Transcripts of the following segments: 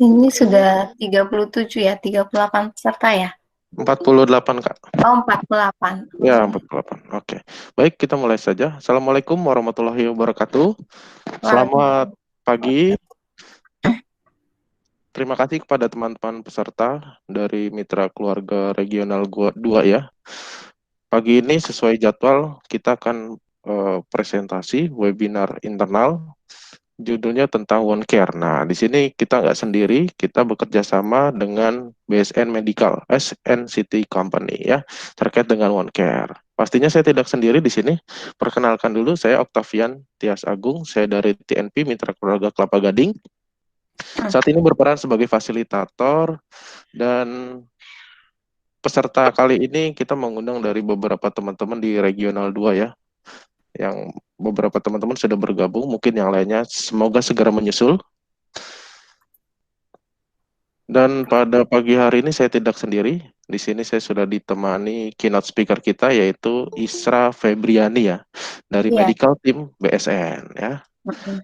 Ini sudah 37 ya, 38 peserta ya? 48, Kak. Oh, 48. Ya, Oke. 48. Oke. Baik, kita mulai saja. Assalamualaikum warahmatullahi wabarakatuh. Selamat Waalaikumsalam. pagi. Terima kasih kepada teman-teman peserta dari Mitra Keluarga Regional 2 ya. Pagi ini sesuai jadwal kita akan presentasi webinar internal judulnya tentang One Care. Nah, di sini kita nggak sendiri, kita bekerja sama dengan BSN Medical, SNCT Company ya, terkait dengan One Care. Pastinya saya tidak sendiri di sini. Perkenalkan dulu, saya Octavian Tias Agung, saya dari TNP Mitra Keluarga Kelapa Gading. Saat ini berperan sebagai fasilitator dan peserta kali ini kita mengundang dari beberapa teman-teman di Regional 2 ya, yang beberapa teman-teman sudah bergabung, mungkin yang lainnya semoga segera menyusul. Dan pada pagi hari ini saya tidak sendiri. Di sini saya sudah ditemani keynote speaker kita yaitu Isra Febriani ya dari Iya. medical team BSN ya. Mm-mm.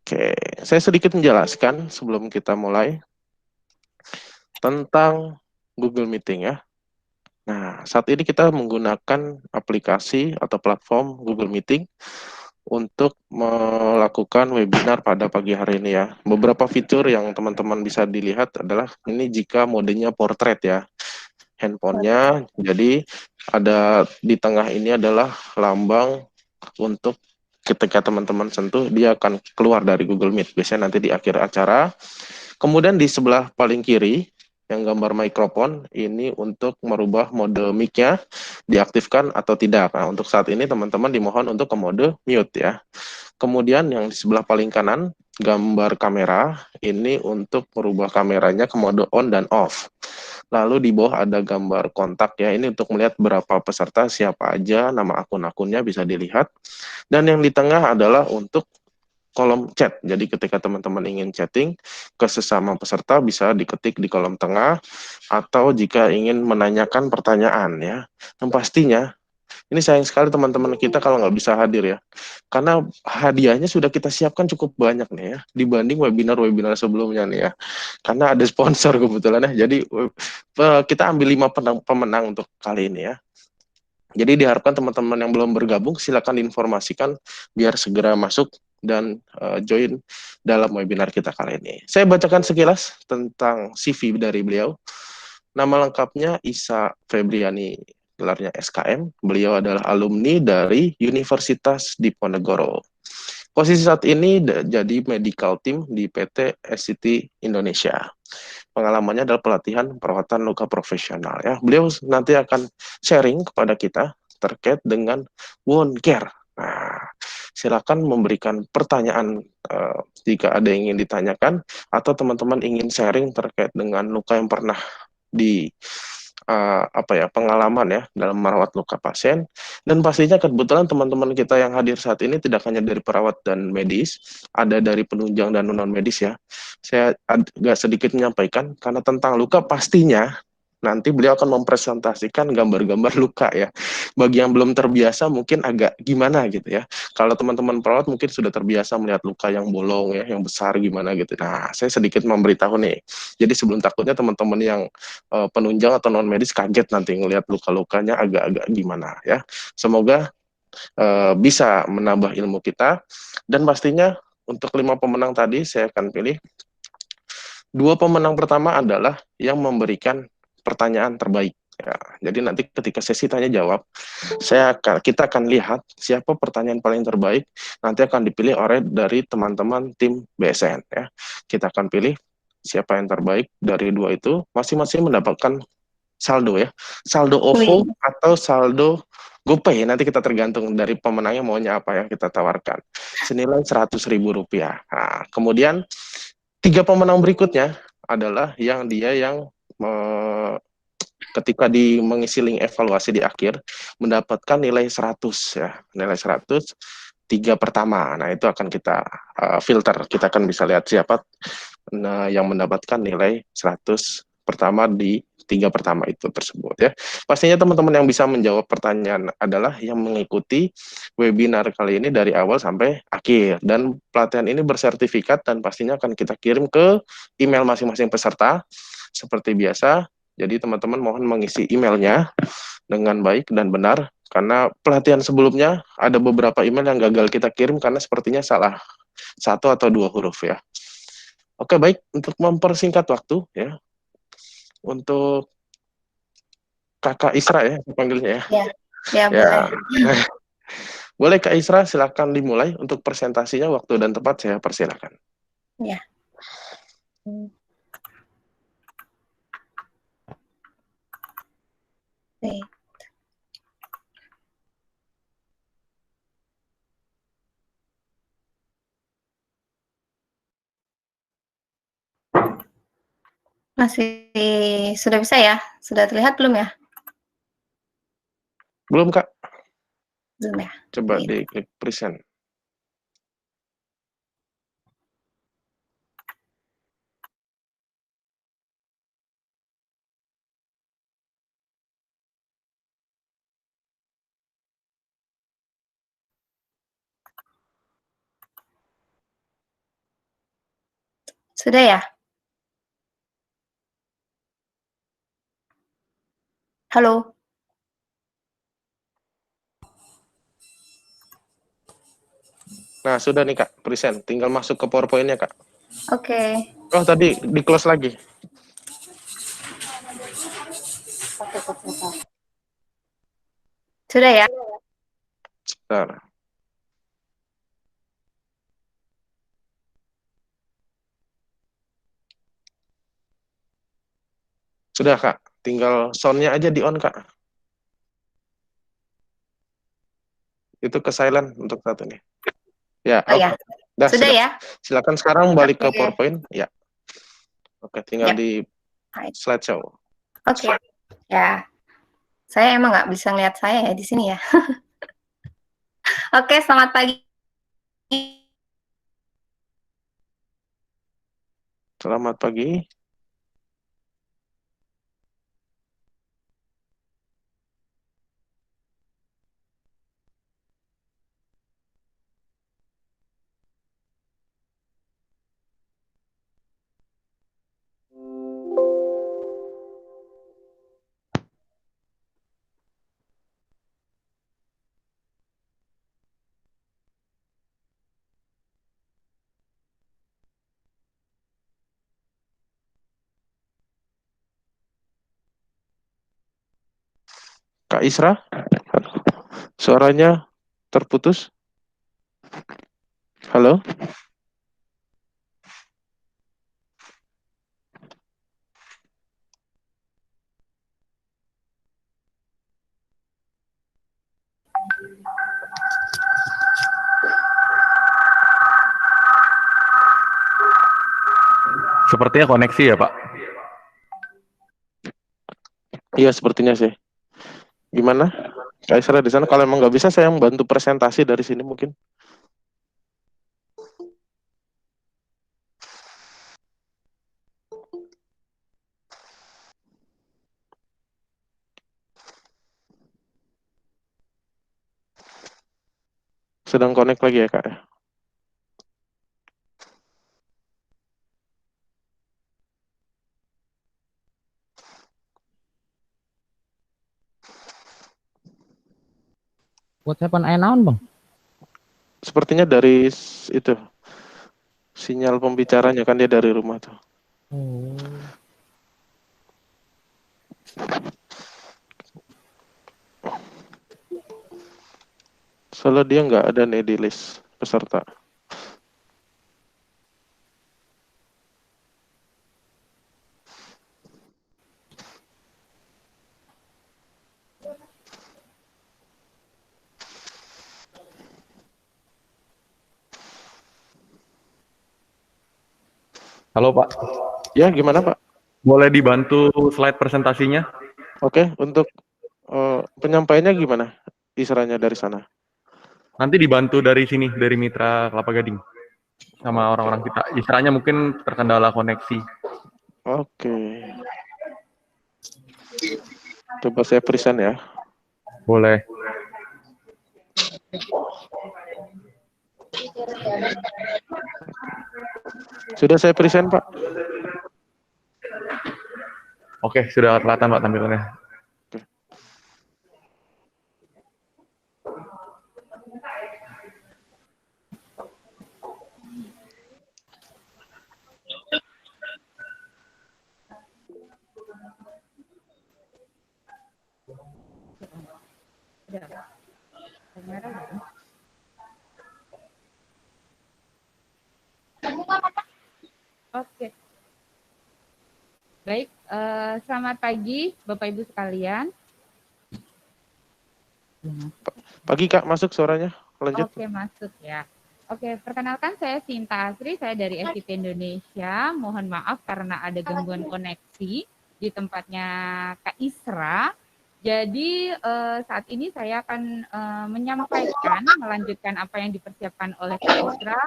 Oke, saya sedikit menjelaskan sebelum kita mulai tentang Google Meeting ya. Nah, saat ini kita menggunakan aplikasi atau platform Google Meeting untuk melakukan webinar pada pagi hari ini ya. Beberapa fitur yang teman-teman bisa dilihat adalah ini jika modenya portrait ya. Handphonenya, jadi ada di tengah ini adalah lambang untuk ketika teman-teman sentuh, dia akan keluar dari Google Meet. Biasanya nanti di akhir acara. Kemudian di sebelah paling kiri, yang gambar mikrofon, ini untuk merubah mode mic-nya, diaktifkan atau tidak. Nah, untuk saat ini teman-teman dimohon untuk ke mode mute ya. Kemudian yang di sebelah paling kanan, gambar kamera, ini untuk merubah kameranya ke mode on dan off. Lalu di bawah ada gambar kontak ya, ini untuk melihat berapa peserta, siapa aja, nama akun-akunnya bisa dilihat. Dan yang di tengah adalah untuk kolom chat. Jadi ketika teman-teman ingin chatting ke sesama peserta bisa diketik di kolom tengah atau jika ingin menanyakan pertanyaan ya. Yang pastinya ini sayang sekali teman-teman kita kalau nggak bisa hadir ya. Karena hadiahnya sudah kita siapkan cukup banyak nih ya dibanding webinar-webinar sebelumnya nih ya. Karena ada sponsor kebetulan ya. Jadi kita ambil 5 pemenang untuk kali ini ya. Jadi diharapkan teman-teman yang belum bergabung silakan diinformasikan biar segera masuk dan join dalam webinar kita kali ini. Saya bacakan sekilas tentang CV dari beliau. Nama lengkapnya Isa Febriani, gelarnya SKM. Beliau adalah alumni dari Universitas Diponegoro. Posisi saat ini jadi medical team di PT SCT Indonesia. Pengalamannya adalah pelatihan perawatan luka profesional ya. Beliau nanti akan sharing kepada kita terkait dengan wound care. Nah, silakan memberikan pertanyaan jika ada yang ingin ditanyakan atau teman-teman ingin sharing terkait dengan luka yang pernah di pengalaman ya dalam merawat luka pasien. Dan pastinya kebetulan teman-teman kita yang hadir saat ini tidak hanya dari perawat dan medis, ada dari penunjang dan non medis ya. Saya agak sedikit menyampaikan karena tentang luka pastinya nanti beliau akan mempresentasikan gambar-gambar luka ya. Bagi yang belum terbiasa mungkin agak gimana gitu ya. Kalau teman-teman perawat mungkin sudah terbiasa melihat luka yang bolong ya, yang besar gimana gitu. Nah, saya sedikit memberitahu nih. Jadi sebelum takutnya teman-teman yang penunjang atau non medis kaget nanti ngelihat luka-lukanya agak-agak gimana ya. Semoga bisa menambah ilmu kita dan pastinya untuk 5 pemenang tadi saya akan pilih 2 pemenang pertama adalah yang memberikan pertanyaan terbaik. Ya, jadi nanti ketika sesi tanya jawab, kita akan lihat siapa pertanyaan paling terbaik. Nanti akan dipilih oleh dari teman-teman tim BSN. Ya, kita akan pilih siapa yang terbaik dari 2 itu. Masing-masing mendapatkan saldo ya, saldo OVO Wih. atau saldo GoPay. Nanti kita tergantung dari pemenangnya maunya apa yang kita tawarkan. Senilai Rp100.000. Nah, kemudian 3 pemenang berikutnya adalah yang dia yang ketika mengisi link evaluasi di akhir mendapatkan nilai 100 ya, nilai 100 3 pertama. Nah, itu akan kita filter. Kita akan bisa lihat siapa yang mendapatkan nilai 100 pertama di 3 pertama itu tersebut ya. Pastinya teman-teman yang bisa menjawab pertanyaan adalah yang mengikuti webinar kali ini dari awal sampai akhir, dan pelatihan ini bersertifikat dan pastinya akan kita kirim ke email masing-masing peserta seperti biasa. Jadi teman-teman mohon mengisi emailnya dengan baik dan benar, karena pelatihan sebelumnya ada beberapa email yang gagal kita kirim karena sepertinya salah 1 atau 2 huruf ya. Oke, baik, untuk mempersingkat waktu ya, untuk Kakak Isra ya panggilnya ya. Ya, ya Ya. boleh. Boleh Kak Isra, silakan dimulai untuk presentasinya, waktu dan tempat saya persilakan. Ya. Oke. Masih sudah bisa ya? Sudah terlihat belum ya? Belum Kak? Belum ya? Coba Gitu. diklik present. Sudah ya? Halo? Nah, sudah nih Kak, present. Tinggal masuk ke PowerPoint-nya Kak. Oke. Oh, tadi di close lagi. Sudah ya? Bentar. Sudah Kak, tinggal sound-nya aja di on Kak. Itu ke silent untuk saat ini. Ya, Oh ya. Dah, Sudah sudah. ya? Silakan sekarang balik ke Oke. PowerPoint. Ya. Oke, tinggal Yap. di slideshow. Oke. Ya. Saya emang nggak bisa ngeliat saya ya di sini ya. Oke, selamat pagi. Selamat pagi. Kak Isra, suaranya terputus. Halo? Sepertinya koneksi ya, Pak. Iya, sepertinya sih. Gimana? Kak Isra di sana, kalau emang nggak bisa, saya yang bantu presentasi dari sini mungkin. Sedang connect lagi ya, Kak? WhatsApp-an aya naon, Bang? Sepertinya dari itu, sinyal pembicaranya, kan dia dari rumah tuh. Oh. Soalnya dia nggak ada nih di list peserta. Halo, Pak. Ya, gimana Pak? Boleh dibantu slide presentasinya? Oke, untuk penyampaiannya gimana? Isranya dari sana. Nanti dibantu dari sini, dari Mitra Kelapa Gading. Sama orang-orang kita. Istilahnya mungkin terkendala koneksi. Oke. Coba saya present ya. Boleh. Sudah saya present, Pak. Oke, sudah kelihatan Pak tampilannya. Oke. Baik, selamat pagi Bapak Ibu sekalian. Pagi, Kak, masuk suaranya. Lanjut. Oke, masuk ya. Oke, perkenalkan saya Sinta Asri, saya dari SCT Indonesia. Mohon maaf karena ada gangguan koneksi di tempatnya Kak Isra. Jadi saat ini saya akan menyampaikan, melanjutkan apa yang dipersiapkan oleh Kak Isra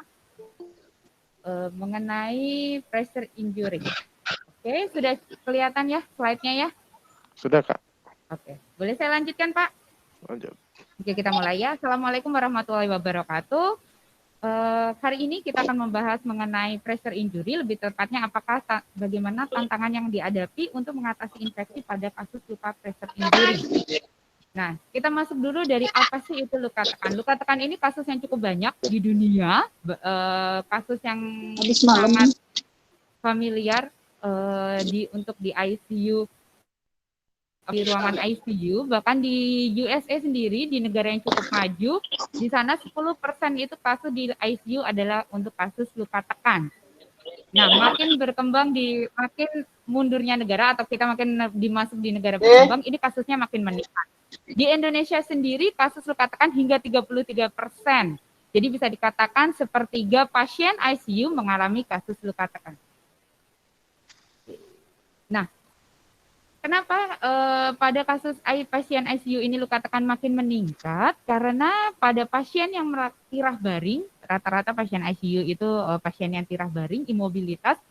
mengenai pressure injury. Oke, sudah kelihatan ya slide-nya ya? Sudah, Kak. Oke, boleh saya lanjutkan Pak? Lanjut. Oke, kita mulai ya. Assalamualaikum warahmatullahi wabarakatuh. Hari ini kita akan membahas mengenai pressure injury, lebih tepatnya bagaimana tantangan yang dihadapi untuk mengatasi infeksi pada kasus luka pressure injury. Nah, kita masuk dulu dari apa sih itu luka tekan. Luka tekan ini kasus yang cukup banyak di dunia, kasus yang sangat familiar untuk di ICU, di ruangan ICU, bahkan di USA sendiri, di negara yang cukup maju, di sana 10% itu kasus di ICU adalah untuk kasus luka tekan. Nah, makin berkembang makin mundurnya negara atau kita makin dimasuk di negara berkembang, ini kasusnya makin meningkat. Di Indonesia sendiri kasus luka tekan hingga 33%. Jadi bisa dikatakan sepertiga pasien ICU mengalami kasus luka tekan. Nah, kenapa pada kasus pasien ICU ini luka tekan makin meningkat? Karena pada pasien yang tirah baring, rata-rata pasien ICU itu pasien yang tirah baring, imobilitas,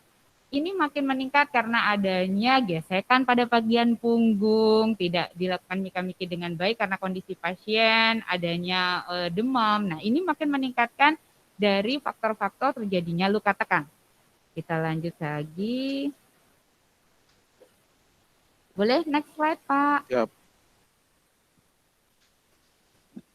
ini makin meningkat karena adanya gesekan pada bagian punggung, tidak dilakukan mika-miki dengan baik karena kondisi pasien, adanya demam. Nah, ini makin meningkatkan dari faktor-faktor terjadinya luka tekan. Kita lanjut lagi. Boleh next slide, Pak? Yap.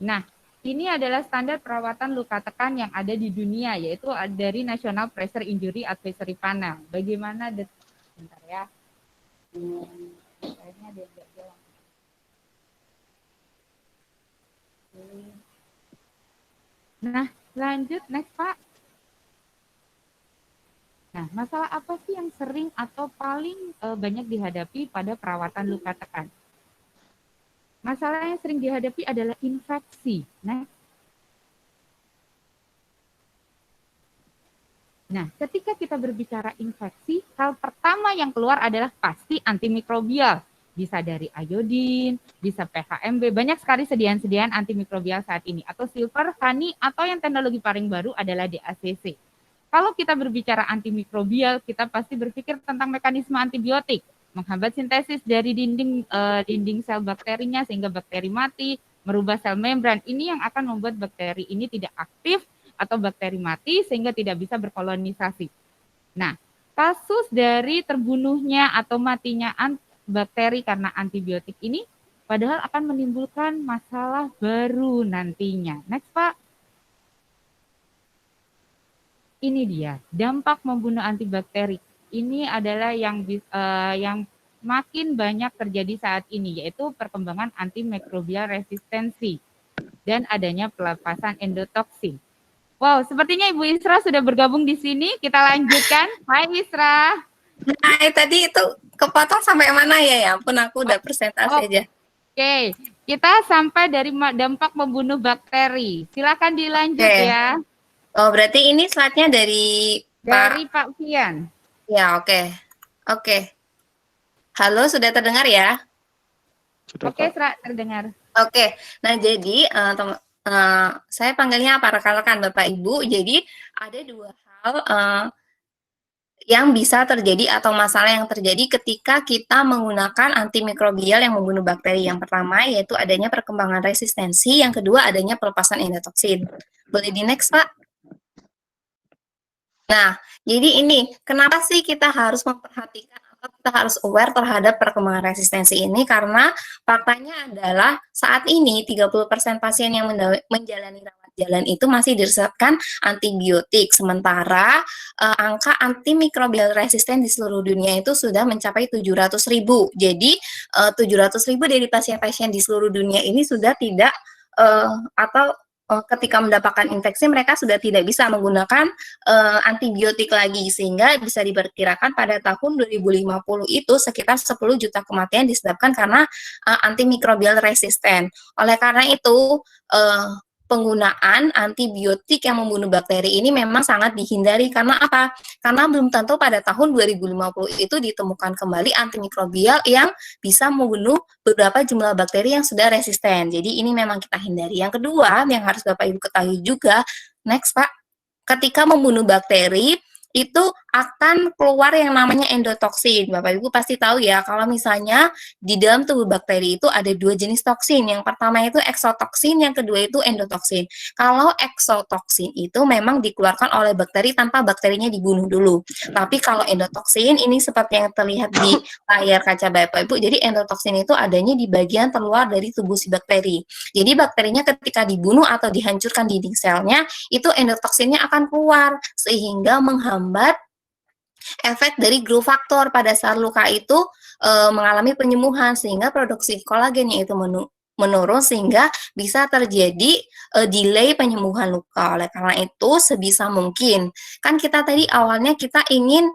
Nah, ini adalah standar perawatan luka tekan yang ada di dunia, yaitu dari National Pressure Injury Advisory Panel. Bagaimana bentar ya. Nah, lanjut next, Pak. Nah, masalah apa sih yang sering atau paling banyak dihadapi pada perawatan luka tekan? Masalah yang sering dihadapi adalah infeksi. Nah, ketika kita berbicara infeksi, hal pertama yang keluar adalah pasti antimikrobial. Bisa dari iodin, bisa PHMB, banyak sekali sediaan-sediaan antimikrobial saat ini. Atau silver, honey, atau yang teknologi paling baru adalah DACC. Kalau kita berbicara antimikrobial, kita pasti berpikir tentang mekanisme antibiotik. Menghambat sintesis dari dinding sel bakterinya sehingga bakteri mati, merubah sel membran. Ini yang akan membuat bakteri ini tidak aktif atau bakteri mati sehingga tidak bisa berkolonisasi. Nah, kasus dari terbunuhnya atau matinya bakteri karena antibiotik ini padahal akan menimbulkan masalah baru nantinya. Next, Pak. Ini dia, dampak membunuh antibakteri. Ini adalah yang makin banyak terjadi saat ini, yaitu perkembangan antimikrobial resistensi dan adanya pelepasan endotoksin. Wow, sepertinya Ibu Isra sudah bergabung di sini. Kita lanjutkan. Hai Isra. Nah, tadi itu kepotong sampai mana ya? Ya ampun, aku udah presentasi aja. Oke, kita sampai dari dampak membunuh bakteri. Silakan dilanjut ya. Oh, berarti ini slide-nya dari Pak Fian. Ya, oke. Halo, sudah terdengar ya? Sudah, Oke, Kak. terdengar. Oke. Nah, jadi saya panggilnya apa rekan-rekan Bapak Ibu. Jadi ada dua hal yang bisa terjadi atau masalah yang terjadi ketika kita menggunakan antimikrobial yang membunuh bakteri. Yang pertama yaitu adanya perkembangan resistensi, yang kedua adanya pelepasan endotoksin. Boleh di next, Pak? Nah, jadi ini kenapa sih kita harus memperhatikan atau kita harus aware terhadap perkembangan resistensi ini, karena faktanya adalah saat ini 30% pasien yang menjalani rawat jalan itu masih diresepkan antibiotik, sementara angka antimikrobial resisten di seluruh dunia itu sudah mencapai 700.000. Jadi 700.000 dari pasien-pasien di seluruh dunia ini sudah tidak atau ketika mendapatkan infeksi mereka sudah tidak bisa menggunakan antibiotik lagi, sehingga bisa diperkirakan pada tahun 2050 itu sekitar 10 juta kematian disebabkan karena antimikrobial resisten. Oleh karena itu penggunaan antibiotik yang membunuh bakteri ini memang sangat dihindari. Karena apa? Karena belum tentu pada tahun 2050 itu ditemukan kembali antimikrobial yang bisa membunuh beberapa jumlah bakteri yang sudah resisten. Jadi ini memang kita hindari. Yang kedua yang harus Bapak Ibu ketahui juga, next Pak, ketika membunuh bakteri itu akan keluar yang namanya endotoksin. Bapak Ibu pasti tahu ya, kalau misalnya di dalam tubuh bakteri itu ada dua jenis toksin. Yang pertama itu eksotoksin, yang kedua itu endotoksin. Kalau eksotoksin itu memang dikeluarkan oleh bakteri tanpa bakterinya dibunuh dulu. Tapi kalau endotoksin ini seperti yang terlihat di layar kaca Bapak Ibu, jadi endotoksin itu adanya di bagian terluar dari tubuh si bakteri. Jadi bakterinya ketika dibunuh atau dihancurkan dinding selnya, itu endotoksinnya akan keluar sehingga menghambat efek dari growth factor pada saat luka itu mengalami penyembuhan, sehingga produksi kolagennya itu menurun sehingga bisa terjadi delay penyembuhan luka. Oleh karena itu sebisa mungkin, kan kita tadi awalnya kita ingin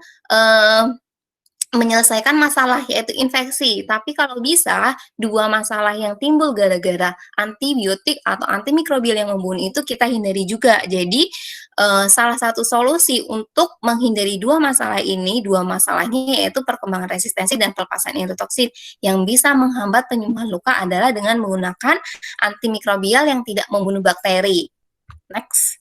menyelesaikan masalah yaitu infeksi, tapi kalau bisa dua masalah yang timbul gara-gara antibiotik atau antimikrobial yang membunuh itu kita hindari juga. Jadi salah satu solusi untuk menghindari dua masalah ini, dua masalahnya yaitu perkembangan resistensi dan pelepasan endotoksin yang bisa menghambat penyembuhan luka adalah dengan menggunakan antimikrobial yang tidak membunuh bakteri. Next.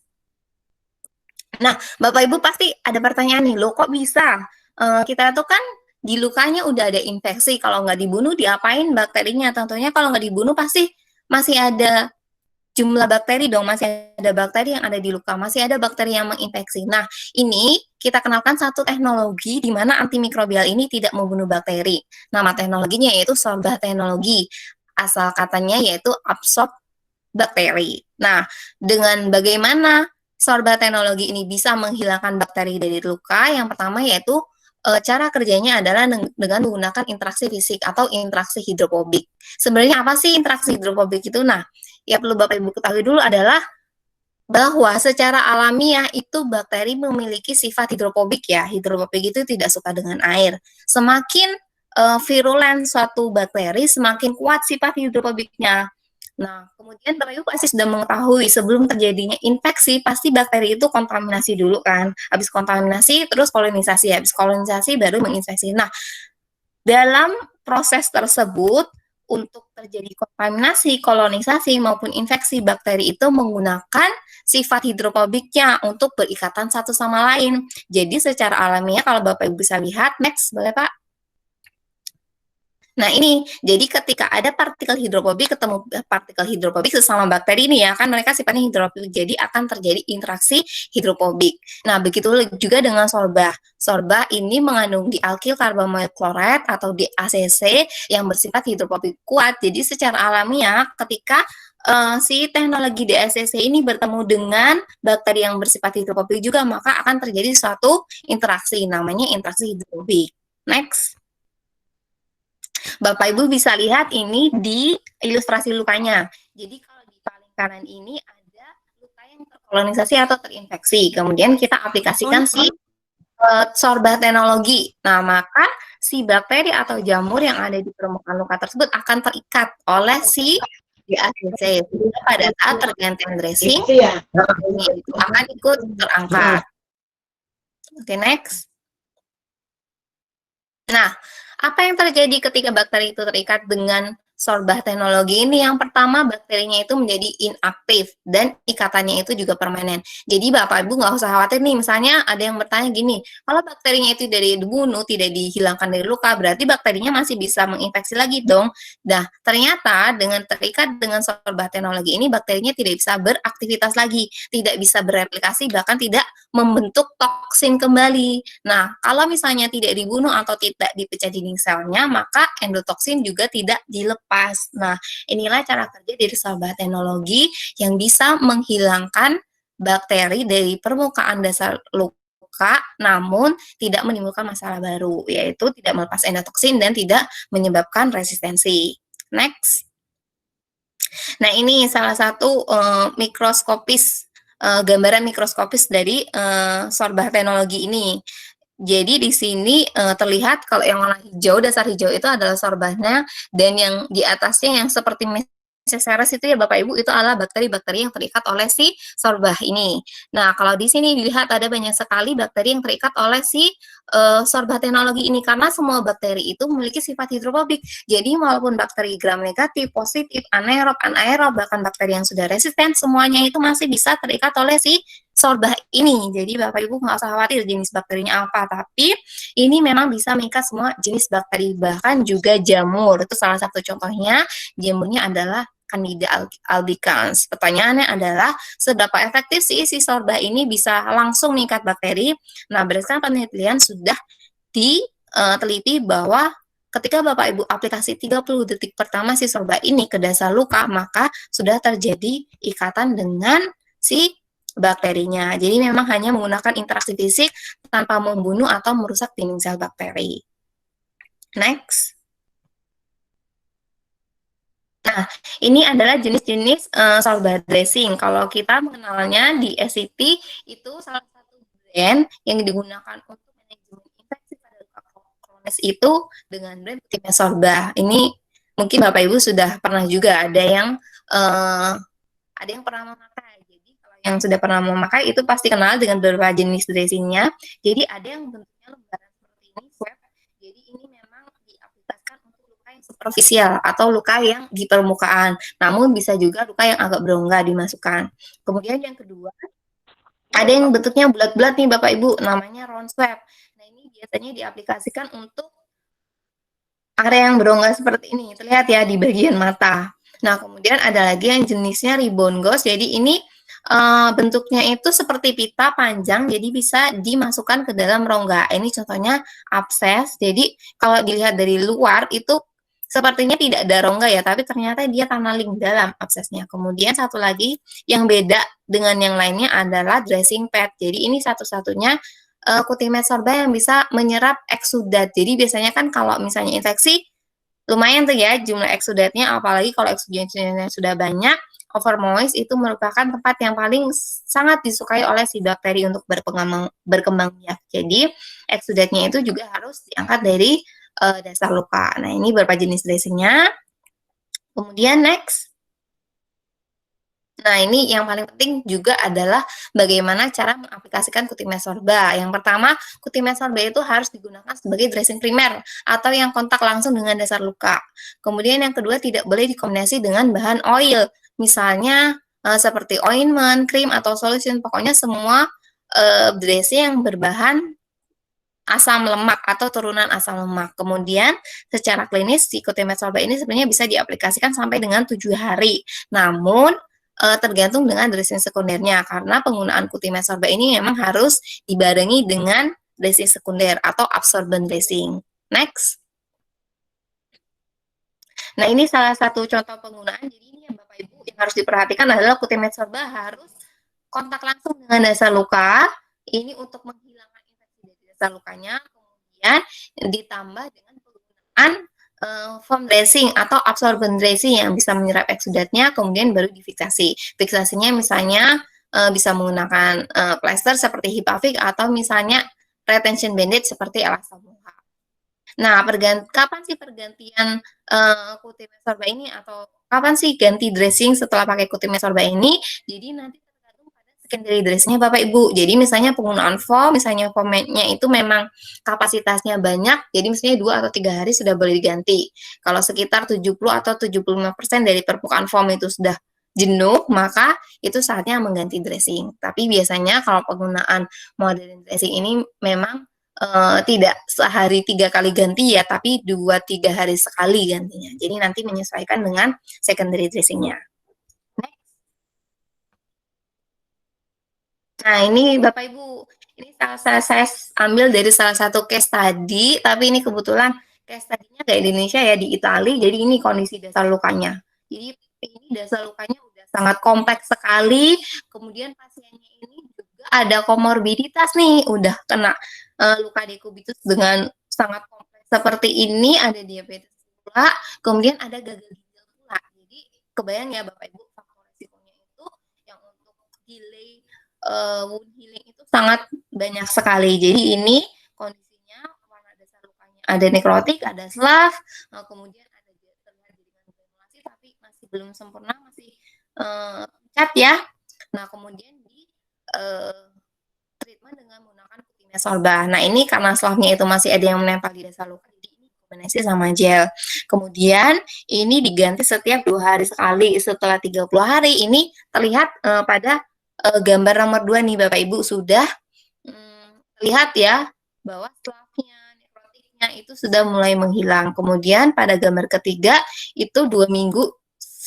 Nah, Bapak Ibu pasti ada pertanyaan nih, loh kok bisa? Kita tuh kan di lukanya udah ada infeksi, kalau nggak dibunuh diapain bakterinya? Tentunya kalau nggak dibunuh pasti masih ada jumlah bakteri dong, masih ada bakteri yang ada di luka, masih ada bakteri yang menginfeksi. Nah, ini kita kenalkan satu teknologi di mana antimikrobial ini tidak membunuh bakteri. Nama teknologinya yaitu Sorba teknologi. Asal katanya yaitu absorb bakteri. Nah, dengan bagaimana Sorba teknologi ini bisa menghilangkan bakteri dari luka, yang pertama yaitu cara kerjanya adalah dengan menggunakan interaksi fisik atau interaksi hidrofobik. Sebenarnya apa sih interaksi hidrofobik itu? Nah, ya perlu Bapak Ibu ketahui dulu adalah bahwa secara alamiah itu bakteri memiliki sifat hidrofobik ya. Hidrofobik itu tidak suka dengan air. Semakin virulen suatu bakteri, semakin kuat sifat hidrofobiknya. Nah, kemudian Bapak Ibu pasti sudah mengetahui sebelum terjadinya infeksi, pasti bakteri itu kontaminasi dulu kan. Habis kontaminasi, terus kolonisasi. Habis kolonisasi, baru menginfeksi. Nah, dalam proses tersebut, untuk terjadi kontaminasi, kolonisasi, maupun infeksi, bakteri itu menggunakan sifat hidrofobiknya untuk berikatan satu sama lain. Jadi, secara alamiah, kalau Bapak Ibu bisa lihat, next, boleh Pak? Nah ini, jadi ketika ada partikel hidrofobik ketemu partikel hidrofobik sesama bakteri ini ya, kan mereka sifatnya hidrofobik, jadi akan terjadi interaksi hidrofobik. Nah begitu juga dengan sorba. Sorba ini mengandung dialkil karbamid klorat atau DACC yang bersifat hidrofobik kuat. Jadi secara alamiah ketika si teknologi DACC ini bertemu dengan bakteri yang bersifat hidrofobik juga, maka akan terjadi suatu interaksi, namanya interaksi hidrofobik. Next. Bapak Ibu bisa lihat ini di ilustrasi lukanya. Jadi kalau di paling kanan ini ada luka yang terkolonisasi atau terinfeksi. Kemudian kita aplikasikan si sorba teknologi. Nah, maka si bakteri atau jamur yang ada di permukaan luka tersebut akan terikat oleh si DACC. Pada saat pergantian dressing, itu akan ikut terangkat. Oke, next. Nah, apa yang terjadi ketika bakteri itu terikat dengan sorbah teknologi ini? Yang pertama, bakterinya itu menjadi inaktif dan ikatannya itu juga permanen. Jadi Bapak Ibu nggak usah khawatir nih, misalnya ada yang bertanya gini, kalau bakterinya itu dari dibunuh, tidak dihilangkan dari luka, berarti bakterinya masih bisa menginfeksi lagi dong. Nah, ternyata dengan terikat dengan sorbah teknologi ini, bakterinya tidak bisa beraktivitas lagi, tidak bisa bereplikasi, bahkan tidak membentuk toksin kembali. Nah, kalau misalnya tidak dibunuh atau tidak dipecah dinding selnya, maka endotoksin juga tidak dilepas. Nah, inilah cara kerja dari sorbah teknologi yang bisa menghilangkan bakteri dari permukaan dasar luka, namun tidak menimbulkan masalah baru, yaitu tidak melepas endotoksin dan tidak menyebabkan resistensi. Next. Nah, ini salah satu gambaran mikroskopis dari sorbah teknologi ini. Jadi di sini terlihat kalau yang warna hijau, dasar hijau itu adalah sorbahnya, dan yang di atasnya yang seperti Mesoceras itu ya Bapak Ibu, itu adalah bakteri-bakteri yang terikat oleh si sorbah ini. Nah, kalau di sini dilihat ada banyak sekali bakteri yang terikat oleh si sorbah teknologi ini, karena semua bakteri itu memiliki sifat hidrofobik. Jadi walaupun bakteri gram negatif, positif, anaerob, anaerob, bahkan bakteri yang sudah resisten, semuanya itu masih bisa terikat oleh si sorbah ini. Jadi Bapak Ibu nggak usah khawatir jenis bakterinya apa, tapi ini memang bisa mengikat semua jenis bakteri, bahkan juga jamur. Itu salah satu contohnya, jamurnya adalah Candida albicans. Pertanyaannya adalah seberapa efektif sih si sorbah ini bisa langsung mengikat bakteri? Nah, berdasarkan penelitian sudah diteliti bahwa ketika Bapak Ibu aplikasi 30 detik pertama si sorbah ini ke dasar luka, maka sudah terjadi ikatan dengan si bakterinya. Jadi memang hanya menggunakan interaksi fisik tanpa membunuh atau merusak dinding sel bakteri. Next. Nah, ini adalah jenis-jenis sorbah dressing. Kalau kita mengenalnya di SCT, itu salah satu brand yang digunakan untuk manajemen infeksi pada luka kronis itu dengan brand Kutimet Sorbah. Ini mungkin Bapak Ibu sudah pernah juga ada yang pernah memakai. Jadi kalau yang sudah pernah memakai itu pasti kenal dengan beberapa jenis dressingnya. Jadi ada yang bentuknya lembaran seperti ini, swab. Jadi ini memang diaplikasikan untuk luka yang superficial atau luka yang di permukaan. Namun bisa juga luka yang agak berongga dimasukkan. Kemudian yang kedua, ada yang bentuknya bulat-bulat nih Bapak Ibu, namanya round swab. Nah, ini biasanya diaplikasikan untuk area yang berongga seperti ini. Terlihat ya di bagian mata. Nah, kemudian ada lagi yang jenisnya ribbon gauze. Jadi ini bentuknya itu seperti pita panjang, jadi bisa dimasukkan ke dalam rongga. Ini contohnya abses. Jadi kalau dilihat dari luar itu sepertinya tidak ada rongga ya, tapi ternyata dia tunneling dalam absesnya. Kemudian satu lagi yang beda dengan yang lainnya adalah dressing pad. Jadi ini satu-satunya Kutimet Sorbah yang bisa menyerap eksudat. Jadi biasanya kan kalau misalnya infeksi lumayan tuh ya jumlah eksudatnya, apalagi kalau eksudatnya sudah banyak, overmoist itu merupakan tempat yang paling sangat disukai oleh si bakteri untuk berkembang biak. Jadi eksudatnya itu juga harus diangkat dari dasar luka. Nah, ini beberapa jenis dressingnya. Kemudian next. Nah, ini yang paling penting juga adalah bagaimana cara mengaplikasikan Kutimet Sorbah. Yang pertama, Kutimet Sorbah itu harus digunakan sebagai dressing primer atau yang kontak langsung dengan dasar luka. Kemudian yang kedua, tidak boleh dikombinasi dengan bahan oil. Misalnya seperti ointment, krim, atau solution. Pokoknya semua dressing yang berbahan asam lemak atau turunan asam lemak. Kemudian secara klinis si Kutimet Sorbah ini sebenarnya bisa diaplikasikan sampai dengan 7 hari. Namun tergantung dengan dressing sekundernya, karena penggunaan Kutimet Sorbah ini memang harus dibarengi dengan dressing sekunder atau absorbent dressing. Next. Nah, ini salah satu contoh penggunaan. Jadi ini yang Bapak Ibu yang harus diperhatikan adalah Kutimet Sorbah harus kontak langsung dengan dasar luka. Ini untuk menghilangkan infeksi dari dasar lukanya. Kemudian ditambah dengan penggunaan foam dressing atau absorbent dressing yang bisa menyerap eksudatnya, kemudian baru difiksasi. Fiksasinya misalnya bisa menggunakan plaster seperti Hipavik atau misalnya retention bandage seperti elastomuha. Nah, kapan sih pergantian Kutimet Sorbah ini, atau kapan sih ganti dressing setelah pakai Kutimet Sorbah ini? Jadi nanti tergantung pada secondary dressing-nya Bapak Ibu. Jadi misalnya penggunaan foam, misalnya foam-nya itu memang kapasitasnya banyak, jadi misalnya 2 atau 3 hari sudah boleh diganti. Kalau sekitar 70 atau 75% dari permukaan foam itu sudah jenuh, maka itu saatnya mengganti dressing. Tapi biasanya kalau penggunaan modern dressing ini memang tidak sehari 3 kali ganti ya, tapi 2-3 hari sekali gantinya. Jadi nanti menyesuaikan dengan secondary dressing-nya. Nah, ini Bapak Ibu, ini saya ambil dari salah satu case tadi, tapi ini kebetulan case tadinya nggak di Indonesia ya, di Italia, jadi ini kondisi dasar lukanya. Jadi ini dasar lukanya udah sangat kompleks sekali, kemudian pasiennya ini juga ada komorbiditas nih, udah kena luka dekubitus dengan sangat kompleks seperti ini, ada diabetes pula, kemudian ada gagal ginjal pula. Jadi kebayang ya Bapak Ibu, faktor resikonya itu yang untuk delay wound healing itu sangat banyak sekali. Jadi ini kondisinya warna dasar lukanya ada nekrotik, ada slav, kemudian ada terlihat jaringan granulasi tapi masih belum sempurna, masih cat ya. Nah, kemudian di treatment dengan menggunakan putih sorba. Nah, ini karena slavnya itu masih ada yang menempel di dasar luka, jadi ini kombinasi sama gel. Kemudian ini diganti setiap 2 hari sekali. Setelah 30 hari ini terlihat pada gambar nomor 2 nih Bapak Ibu sudah lihat ya bahwa slavnya, nekrotiknya itu sudah mulai menghilang. Kemudian pada gambar ketiga itu 2 minggu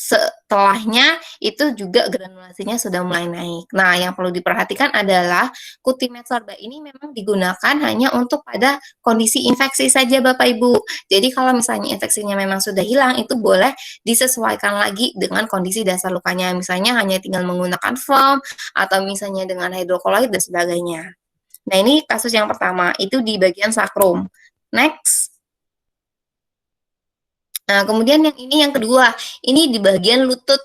setelahnya itu juga granulasinya sudah mulai naik. Nah, yang perlu diperhatikan adalah Cutimed sorba ini memang digunakan hanya untuk pada kondisi infeksi saja Bapak Ibu. Jadi kalau misalnya infeksinya memang sudah hilang, itu boleh disesuaikan lagi dengan kondisi dasar lukanya. Misalnya hanya tinggal menggunakan foam atau misalnya dengan hidrokoloid dan sebagainya. Nah, ini kasus yang pertama, itu di bagian sakrum. Next. Nah, kemudian yang kedua, ini di bagian lutut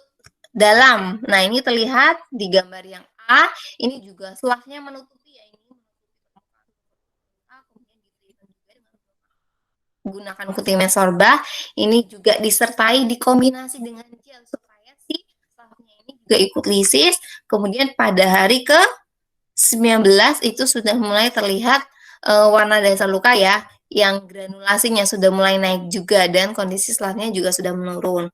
dalam. Nah, ini terlihat di gambar yang A, ini juga slavnya menutupi ya, ini gunakan Cutimed sorba, ini juga disertai dikombinasi dengan gel supaya si slavnya ini juga ikut lisis. Kemudian pada hari ke-19 itu sudah mulai terlihat warna dasar luka ya, yang granulasinya sudah mulai naik juga dan kondisi slavnya juga sudah menurun.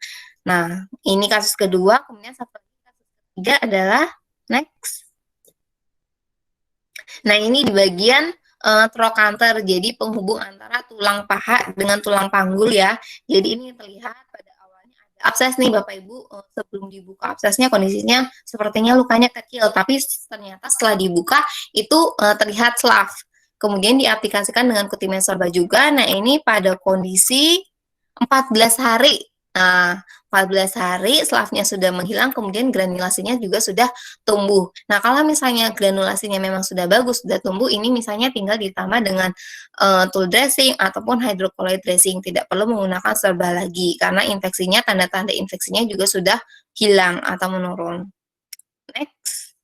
Nah, ini kasus kedua. Kemudian satu lagi kasus ketiga adalah next. Nah, ini di bagian trochanter, jadi penghubung antara tulang paha dengan tulang panggul ya. Jadi ini terlihat pada awalnya ada abses nih Bapak Ibu, sebelum dibuka absesnya kondisinya sepertinya lukanya kecil, tapi ternyata setelah dibuka itu terlihat slav. Kemudian diaplikasikan dengan Cutimed sorba juga. Nah, ini pada kondisi 14 hari. Nah, 14 hari slavnya sudah menghilang, kemudian granulasinya juga sudah tumbuh. Nah, kalau misalnya granulasinya memang sudah bagus, sudah tumbuh, ini misalnya tinggal ditambah dengan tool dressing ataupun hydrocolloid dressing. Tidak perlu menggunakan sorba lagi, karena infeksinya, tanda-tanda infeksinya juga sudah hilang atau menurun. Next.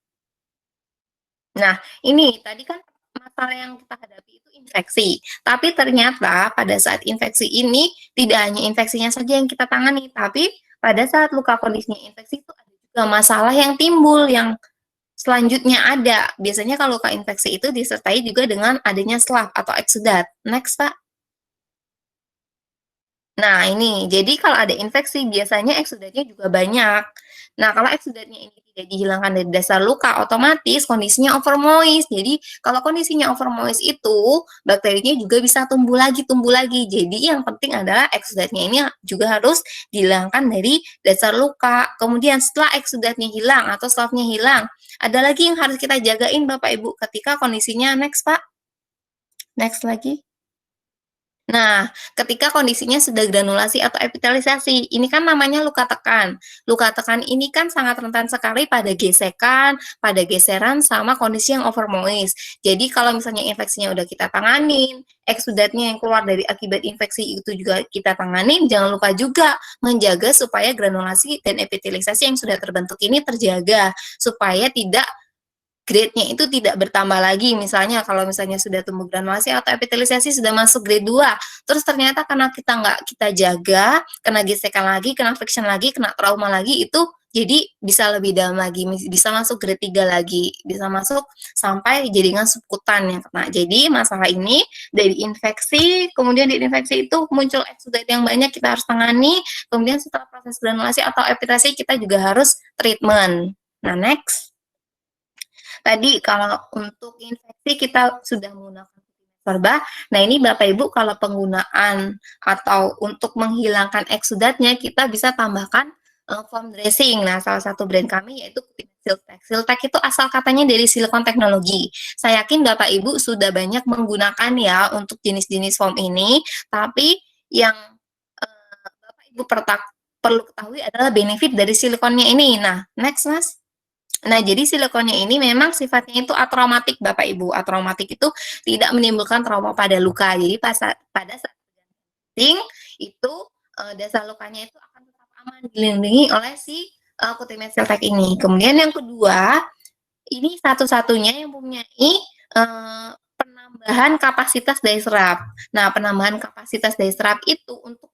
Nah, ini tadi kan masalah yang kita hadapi itu infeksi. Tapi ternyata pada saat infeksi ini tidak hanya infeksinya saja yang kita tangani, tapi pada saat luka kondisinya infeksi itu ada juga masalah yang timbul yang selanjutnya ada. Biasanya kalau luka infeksi itu disertai juga dengan adanya slav atau eksudat. Next, Pak. Nah, ini. Jadi kalau ada infeksi biasanya eksudatnya juga banyak. Nah, kalau eksudatnya ini tidak dihilangkan dari dasar luka, otomatis kondisinya overmoist. Jadi, kalau kondisinya overmoist itu, bakterinya juga bisa tumbuh lagi. Jadi, yang penting adalah eksudatnya ini juga harus dihilangkan dari dasar luka. Kemudian, setelah eksudatnya hilang atau slavnya hilang, ada lagi yang harus kita jagain Bapak Ibu ketika kondisinya next, Pak. Next lagi. Nah, ketika kondisinya sudah granulasi atau epitelisasi, ini kan namanya luka tekan. Luka tekan ini kan sangat rentan sekali pada gesekan, pada geseran, sama kondisi yang overmoist. Jadi kalau misalnya infeksinya udah kita tanganin, eksudatnya yang keluar dari akibat infeksi itu juga kita tanganin, jangan lupa juga menjaga supaya granulasi dan epitelisasi yang sudah terbentuk ini terjaga, supaya tidak grade-nya itu tidak bertambah lagi. Misalnya kalau misalnya sudah tumbuh granulasi atau epitelisasi sudah masuk grade 2, terus ternyata karena kita nggak kita jaga, kena gesekan lagi, kena friction lagi, kena trauma lagi, itu jadi bisa lebih dalam lagi, bisa masuk grade 3 lagi, bisa masuk sampai jaringan subkutan yang kena. Jadi masalah ini dari infeksi, kemudian dari infeksi itu muncul eksudat yang banyak, kita harus tangani, kemudian setelah proses granulasi atau epitasi kita juga harus treatment. Nah, next. Tadi kalau untuk infeksi kita sudah menggunakan sorba. Nah, ini Bapak Ibu kalau penggunaan atau untuk menghilangkan eksudatnya kita bisa tambahkan foam dressing. Nah, salah satu brand kami yaitu Siltek. Siltek itu asal katanya dari silikon teknologi. Saya yakin Bapak Ibu sudah banyak menggunakan ya untuk jenis-jenis foam ini, tapi yang Bapak Ibu perlu ketahui adalah benefit dari silikonnya ini. Nah, next Mas. Nah, jadi silikonnya ini memang sifatnya itu atraumatik, Bapak Ibu. Atraumatik itu tidak menimbulkan trauma pada luka. Jadi pada saat ganting itu dasar lukanya itu akan tetap aman dilindungi oleh si Cutimed Siltek ini. Kemudian yang kedua, ini satu-satunya yang mempunyai penambahan kapasitas daya serap. Nah, penambahan kapasitas daya serap itu untuk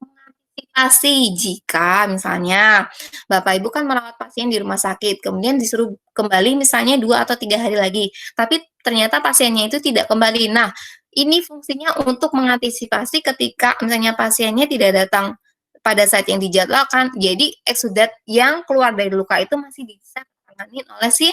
jika misalnya Bapak Ibu kan merawat pasien di rumah sakit, kemudian disuruh kembali misalnya 2 atau 3 hari lagi, tapi ternyata pasiennya itu tidak kembali. Nah, ini fungsinya untuk mengantisipasi ketika misalnya pasiennya tidak datang pada saat yang dijadwalkan, jadi eksudat yang keluar dari luka itu masih bisa ditangani oleh si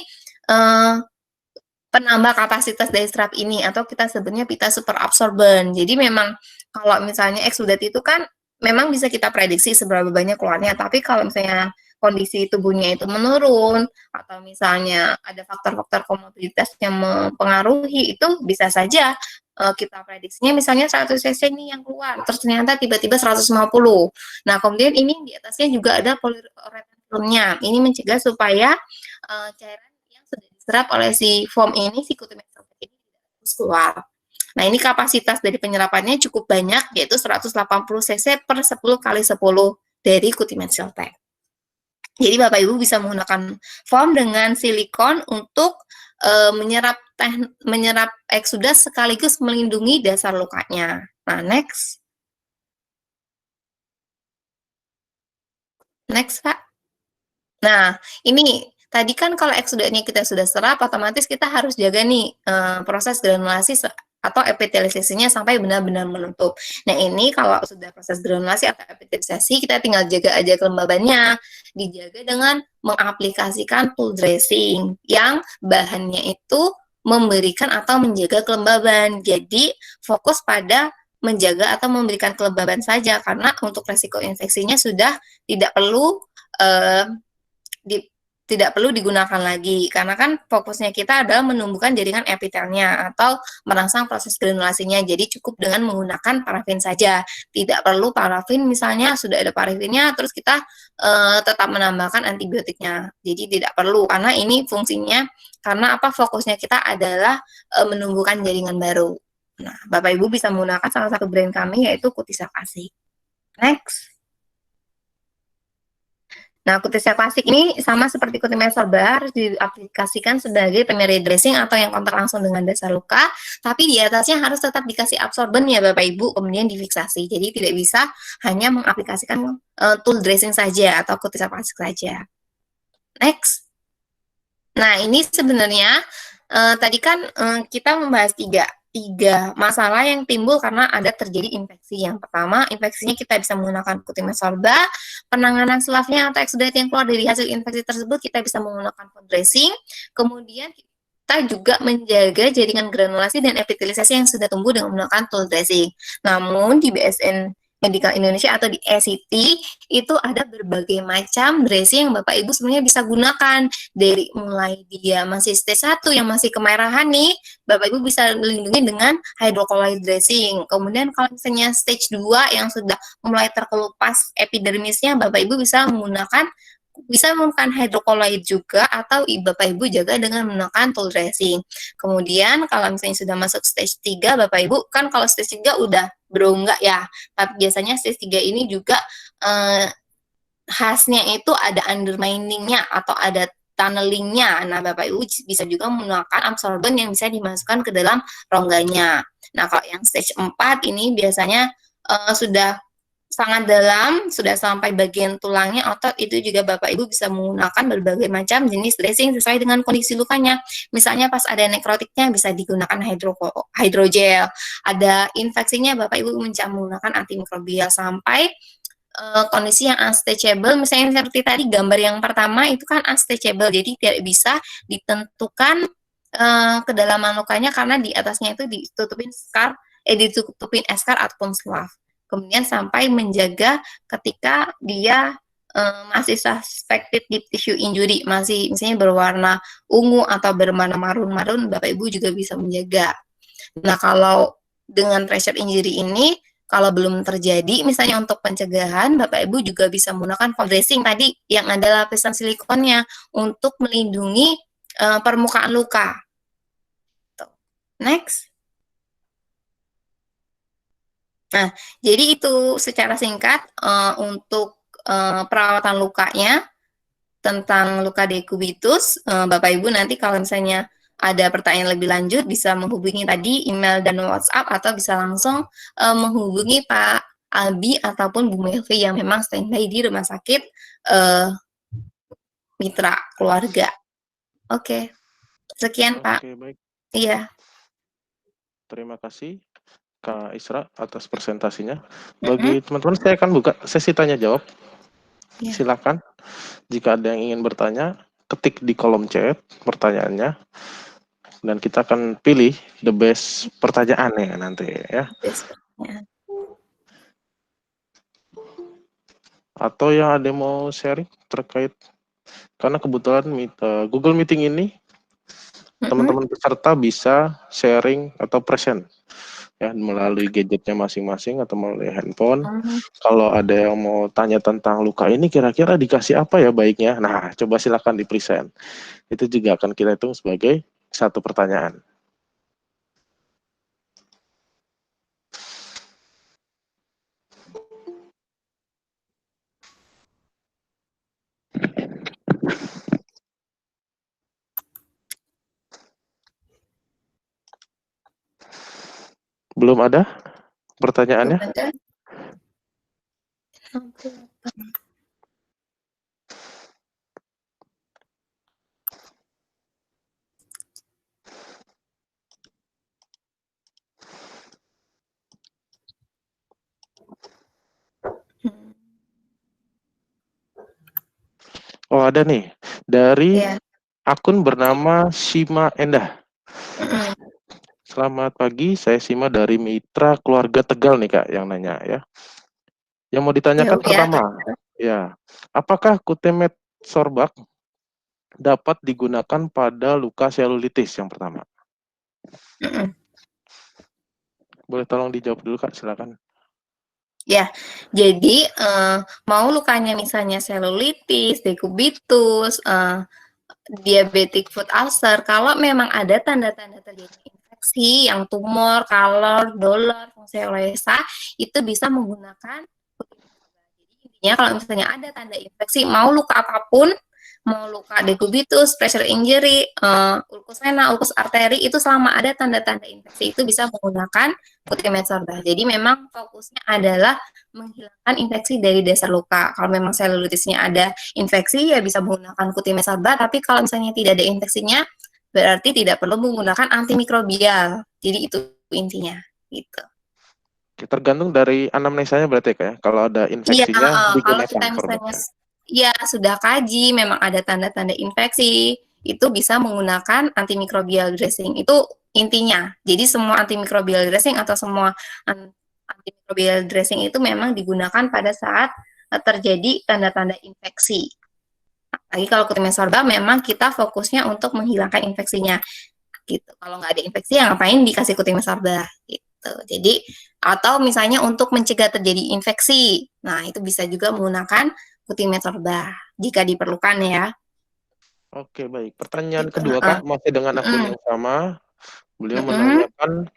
penambah kapasitas daya serap ini, atau kita sebutnya pita super absorben. Jadi memang kalau misalnya eksudat itu kan memang bisa kita prediksi seberapa banyak keluarnya, tapi kalau misalnya kondisi tubuhnya itu menurun, atau misalnya ada faktor-faktor komorbiditas yang mempengaruhi, itu bisa saja kita prediksinya misalnya 100 cc nih yang keluar, terus ternyata tiba-tiba 150. Nah, kemudian ini di atasnya juga ada polyurethane filmnya. Ini mencegah supaya cairan yang sudah diserap oleh si foam ini, si Cutimed Siltek ini tidak terus keluar. Nah, ini kapasitas dari penyerapannya cukup banyak, yaitu 180 cc per 10 kali 10 dari Cutimed Siltek. Jadi Bapak Ibu bisa menggunakan foam dengan silikon untuk menyerap eksudat sekaligus melindungi dasar lukanya. Nah, next. Next, Kak. Nah, ini tadi kan kalau eksudatnya kita sudah serap, otomatis kita harus jaga nih proses granulasi atau epitelisasinya sampai benar-benar menutup. Nah, ini kalau sudah proses granulasi atau epitelisasi, kita tinggal jaga aja kelembabannya. Dijaga dengan mengaplikasikan pool dressing yang bahannya itu memberikan atau menjaga kelembaban. Jadi, fokus pada menjaga atau memberikan kelembaban saja, karena untuk resiko infeksinya sudah tidak perlu tidak perlu digunakan lagi, karena kan fokusnya kita adalah menumbuhkan jaringan epitelnya atau merangsang proses granulasinya. Jadi cukup dengan menggunakan parafin saja, tidak perlu parafin misalnya sudah ada parafinnya terus kita tetap menambahkan antibiotiknya. Jadi tidak perlu, karena ini fungsinya karena apa, fokusnya kita adalah menumbuhkan jaringan baru. Nah, Bapak Ibu bisa menggunakan salah satu brand kami yaitu Cutimed Siltek. Next. Nah, Cutimed Siltek ini sama seperti Cutimed Sorba, harus diaplikasikan sebagai primary dressing atau yang kontak langsung dengan dasar luka, tapi di atasnya harus tetap dikasih absorben ya Bapak Ibu, kemudian difiksasi. Jadi tidak bisa hanya mengaplikasikan tool dressing saja atau Cutimed Siltek saja. Next. Nah, ini sebenarnya tadi kan kita membahas tiga masalah yang timbul karena ada terjadi infeksi. Yang pertama, infeksinya kita bisa menggunakan Cutimed Sorba. Penanganan selafnya atau eksudat yang keluar dari hasil infeksi tersebut kita bisa menggunakan foam dressing. Kemudian kita juga menjaga jaringan granulasi dan epitelisasi yang sudah tumbuh dengan menggunakan tool dressing. Namun di BSN Medical Indonesia atau di ECT itu ada berbagai macam dressing yang Bapak Ibu sebenarnya bisa gunakan. Dari mulai dia masih stage 1 yang masih kemerahan nih, Bapak Ibu bisa melindungi dengan hydrocolloid dressing. Kemudian kalau misalnya stage 2 yang sudah mulai terkelupas epidermisnya, Bapak Ibu bisa menggunakan hydrocolloid juga, atau Bapak Ibu jaga dengan menggunakan tool dressing. Kemudian kalau misalnya sudah masuk stage 3, Bapak Ibu kan kalau stage 3 udah berunggak ya, tapi biasanya stage 3 ini juga khasnya itu ada underminingnya atau ada tunnelingnya. Nah, Bapak Ibu bisa juga menggunakan absorben yang bisa dimasukkan ke dalam rongganya. Nah, kalau yang stage 4 ini biasanya sudah sangat dalam, sudah sampai bagian tulangnya, otot, itu juga Bapak Ibu bisa menggunakan berbagai macam jenis dressing sesuai dengan kondisi lukanya. Misalnya pas ada nekrotiknya bisa digunakan hidrogel, ada infeksinya Bapak Ibu bisa menggunakan antimikrobial, sampai kondisi yang unstageable, misalnya seperti tadi gambar yang pertama itu kan unstageable, jadi tidak bisa ditentukan kedalaman lukanya karena di atasnya itu ditutupin eskar ataupun sclaf. Kemudian sampai menjaga ketika dia masih suspected deep tissue injury, masih misalnya berwarna ungu atau berwarna marun-marun, Bapak Ibu juga bisa menjaga. Nah, kalau dengan pressure injury ini, kalau belum terjadi, misalnya untuk pencegahan, Bapak Ibu juga bisa menggunakan foam dressing tadi yang ada lapisan silikonnya untuk melindungi permukaan luka. Next. Nah, jadi itu secara singkat untuk perawatan lukanya tentang luka dekubitus. Bapak Ibu nanti kalau misalnya ada pertanyaan lebih lanjut bisa menghubungi tadi email dan WhatsApp, atau bisa langsung menghubungi Pak Albi ataupun Bu Melvi yang memang standby di rumah sakit Mitra Keluarga. Oke, sekian Pak. Oke, baik. Iya. Terima kasih Kak Isra atas presentasinya. Bagi teman-teman, saya akan buka sesi tanya jawab. Iya. Silakan. Jika ada yang ingin bertanya, ketik di kolom chat pertanyaannya, dan kita akan pilih the best pertanyaannya nanti ya. Atau yang ada yang mau sharing terkait, karena kebetulan Google Meeting ini teman-teman peserta bisa sharing atau present ya melalui gadgetnya masing-masing atau melalui handphone. Kalau ada yang mau tanya tentang luka ini kira-kira dikasih apa ya baiknya, nah coba silakan di present. Itu juga akan kita hitung sebagai satu pertanyaan. Belum ada pertanyaannya? Belum ada. Oh ada nih, dari Iya. akun bernama Sima Endah. Selamat pagi, saya Sima dari Mitra Keluarga Tegal nih Kak yang nanya ya. Yang mau ditanyakan pertama, ya, apakah Kutimet sorbak dapat digunakan pada luka selulitis yang pertama? Boleh tolong dijawab dulu Kak, silakan. Ya, jadi mau lukanya misalnya selulitis, dekubitus, diabetic foot ulcer, kalau memang ada tanda-tanda terjadi infeksi yang tumor, kalor, dolor, fungsi olesa, itu bisa menggunakan. Jadi intinya kalau misalnya ada tanda infeksi, mau luka apapun, mau luka dekubitus, pressure injury, ulkus vena, ulkus arteri, itu selama ada tanda-tanda infeksi itu bisa menggunakan Kutimet sorbak. Jadi memang fokusnya adalah menghilangkan infeksi dari dasar luka. Kalau memang selulitisnya ada infeksi ya bisa menggunakan Kutimet sorbak, tapi kalau misalnya tidak ada infeksinya berarti tidak perlu menggunakan antimikrobial. Jadi itu intinya gitu. Tergantung dari anamnesanya berarti Kak ya. Kalau ada infeksinya kalau kita misalnya ya sudah kaji memang ada tanda-tanda infeksi, itu bisa menggunakan antimikrobial dressing. Itu intinya. Jadi semua antimikrobial dressing atau semua antimikrobial dressing itu memang digunakan pada saat terjadi tanda-tanda infeksi. Lagi kalau Kutimet sorbak memang kita fokusnya untuk menghilangkan infeksinya. Gitu. Kalau nggak ada infeksi ya ngapain dikasih Kutimet sorbak gitu. Jadi atau misalnya untuk mencegah terjadi infeksi. Nah, itu bisa juga menggunakan Kutimet sorbak jika diperlukan ya. Oke, baik. Pertanyaan kedua Kak, masih dengan akun yang sama. Beliau menanyakan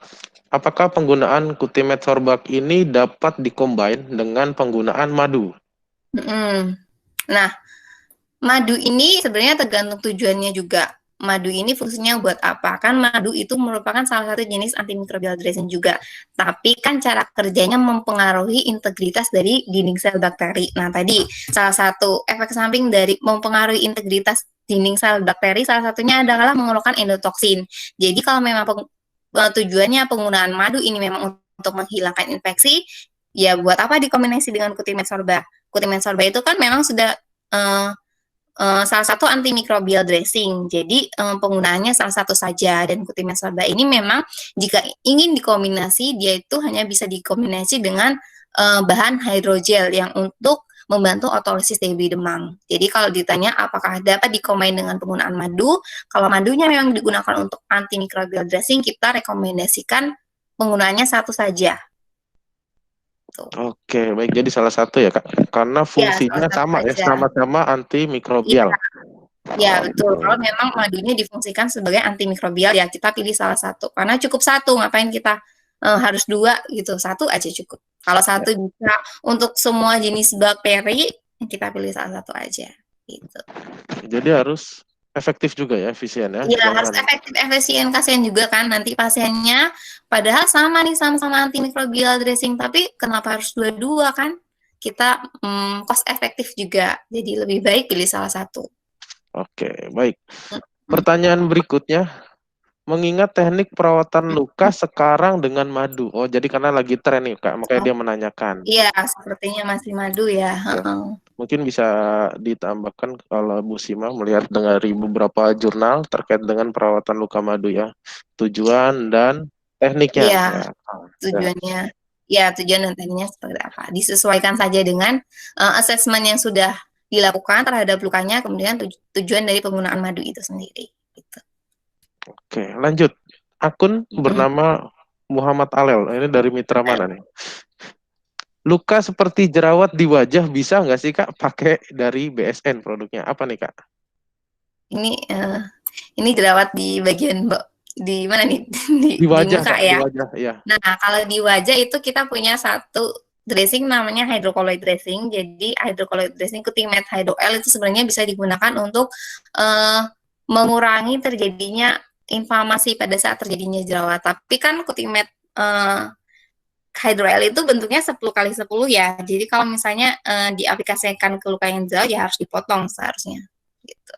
apakah penggunaan Kutimet sorbak ini dapat dikombin dengan penggunaan madu? Nah, Madu ini sebenarnya tergantung tujuannya juga. Madu ini fungsinya buat apa? Kan madu itu merupakan salah satu jenis antimikrobial dressing juga. Tapi kan cara kerjanya mempengaruhi integritas dari dinding sel bakteri. Nah, tadi salah satu efek samping dari mempengaruhi integritas dinding sel bakteri salah satunya adalah mengeluarkan endotoksin. Jadi kalau memang tujuannya penggunaan madu ini memang untuk menghilangkan infeksi, ya buat apa dikombinasi dengan Cutimed sorba? Cutimed sorba itu kan memang sudah salah satu antimikrobial dressing. Jadi penggunaannya salah satu saja, dan Cutimed sorba ini memang jika ingin dikombinasi dia itu hanya bisa dikombinasi dengan bahan hidrogel yang untuk membantu otolisis debri demam. Jadi kalau ditanya apakah dapat dikombin dengan penggunaan madu, kalau madunya memang digunakan untuk antimikrobial dressing, kita rekomendasikan penggunaannya satu saja. Oke, baik. Jadi salah satu ya, Kak. Karena fungsinya salah sama satu ya, aja. sama-sama antimikrobial. Ya, betul. Kalau memang madunya difungsikan sebagai antimikrobial, ya kita pilih salah satu. Karena cukup satu, ngapain kita harus dua gitu. Satu aja cukup. Kalau satu bisa untuk semua jenis bakteri, kita pilih salah satu aja. Gitu. Jadi harus efektif juga ya, efisien ya. Iya, Jangan- harus efektif, efisien. Kasihan juga kan nanti pasiennya, padahal sama nih, sama-sama antimikrobial dressing, tapi kenapa harus dua-dua kan? Kita cost efektif juga, jadi lebih baik pilih salah satu. Oke, baik. Pertanyaan berikutnya, mengingat teknik perawatan luka sekarang dengan madu. Oh, jadi karena lagi tren nih, Kak, makanya dia menanyakan. Iya, sepertinya masih madu ya. Mungkin bisa ditambahkan kalau Bu Sima melihat dari beberapa jurnal terkait dengan perawatan luka madu ya, tujuan dan tekniknya. Iya, Ya. tujuannya. Ya, tujuan dan tekniknya seperti apa. Disesuaikan saja dengan asesmen yang sudah dilakukan terhadap lukanya, kemudian tujuan dari penggunaan madu itu sendiri. Gitu. Oke, lanjut. Akun bernama Muhammad Alel. Ini dari mitra mana nih? Luka seperti jerawat di wajah bisa nggak sih, Kak, pakai dari BSN produknya? Apa nih, Kak? Ini jerawat di bagian di mana nih? Di wajah, muka Kak, ya. di wajah, ya. Nah, kalau di wajah itu kita punya satu dressing namanya hydrocolloid dressing. Jadi hydrocolloid dressing Cutimed Hydro L itu sebenarnya bisa digunakan untuk mengurangi terjadinya inflamasi pada saat terjadinya jerawat. Tapi kan Cutimed Hydro L itu bentuknya 10x10 ya. Jadi kalau misalnya diaplikasikan ke luka yang jerawat ya harus dipotong seharusnya. Gitu.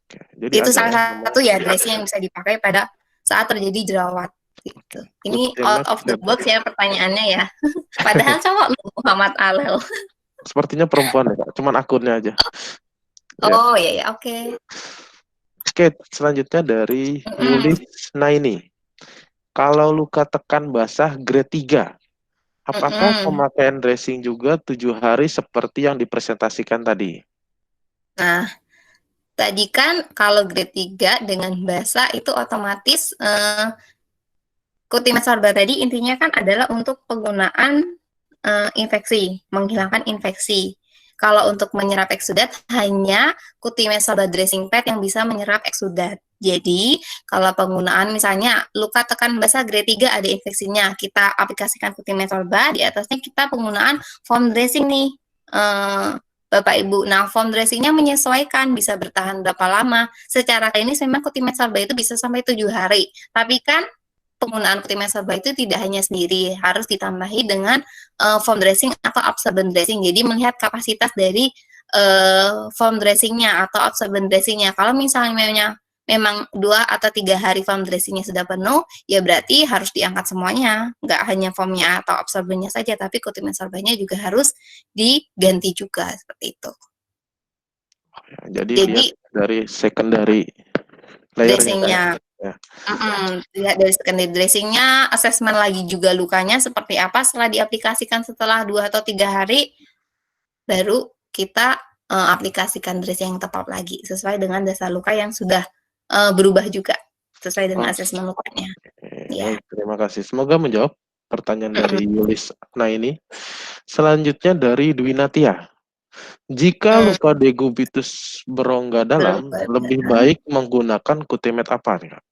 Oke, jadi Itu ada salah satu ya dressing yang bisa dipakai pada saat terjadi jerawat. Gitu. Ini out of the box ya pertanyaannya ya. Padahal cowok Muhammad Alel. Sepertinya perempuan ya, Kak. Cuman akunnya aja. Oh iya, oke. Oke, selanjutnya dari Yulis Naini. Kalau luka tekan basah grade 3, apakah pemakaian dressing juga 7 hari seperti yang dipresentasikan tadi? Nah, tadi kan kalau grade 3 dengan basah itu otomatis Cutimed sorba tadi intinya kan adalah untuk penggunaan infeksi, menghilangkan infeksi. Kalau untuk menyerap eksudat hanya Cutimed sorba dressing pad yang bisa menyerap eksudat. Jadi, kalau penggunaan misalnya luka tekan basah grade 3 ada infeksinya, kita aplikasikan Cutimed sorba, di atasnya kita penggunaan foam dressing nih. Bapak Ibu. Nah, foam dressingnya menyesuaikan bisa bertahan berapa lama. Secara klinis memang Cutimed sorba itu bisa sampai 7 hari. Tapi kan penggunaan Cutimed sorba itu tidak hanya sendiri, harus ditambahi dengan foam dressing atau absorbent dressing. Jadi melihat kapasitas dari foam dressingnya atau absorbent dressingnya. Kalau misalnya memang 2 atau 3 hari foam dressingnya sudah penuh, ya berarti harus diangkat semuanya. Nggak hanya foamnya atau absorbennya saja, tapi Cutimed sorbanya juga harus diganti juga, seperti itu. Jadi lihat dari secondary dressingnya. Lihat dari secondary dressingnya, asesmen lagi juga lukanya seperti apa setelah diaplikasikan setelah 2 atau 3 hari, baru kita aplikasikan dressing yang tepat lagi, sesuai dengan dasar luka yang sudah berubah juga sesuai dengan asesmen lukanya. Ya. Terima kasih. Semoga menjawab pertanyaan dari Yulis. Nah ini selanjutnya dari Dwi Natia. Jika luka decubitus berongga dalam, lebih baik menggunakan Cutimed apa nih, Kak?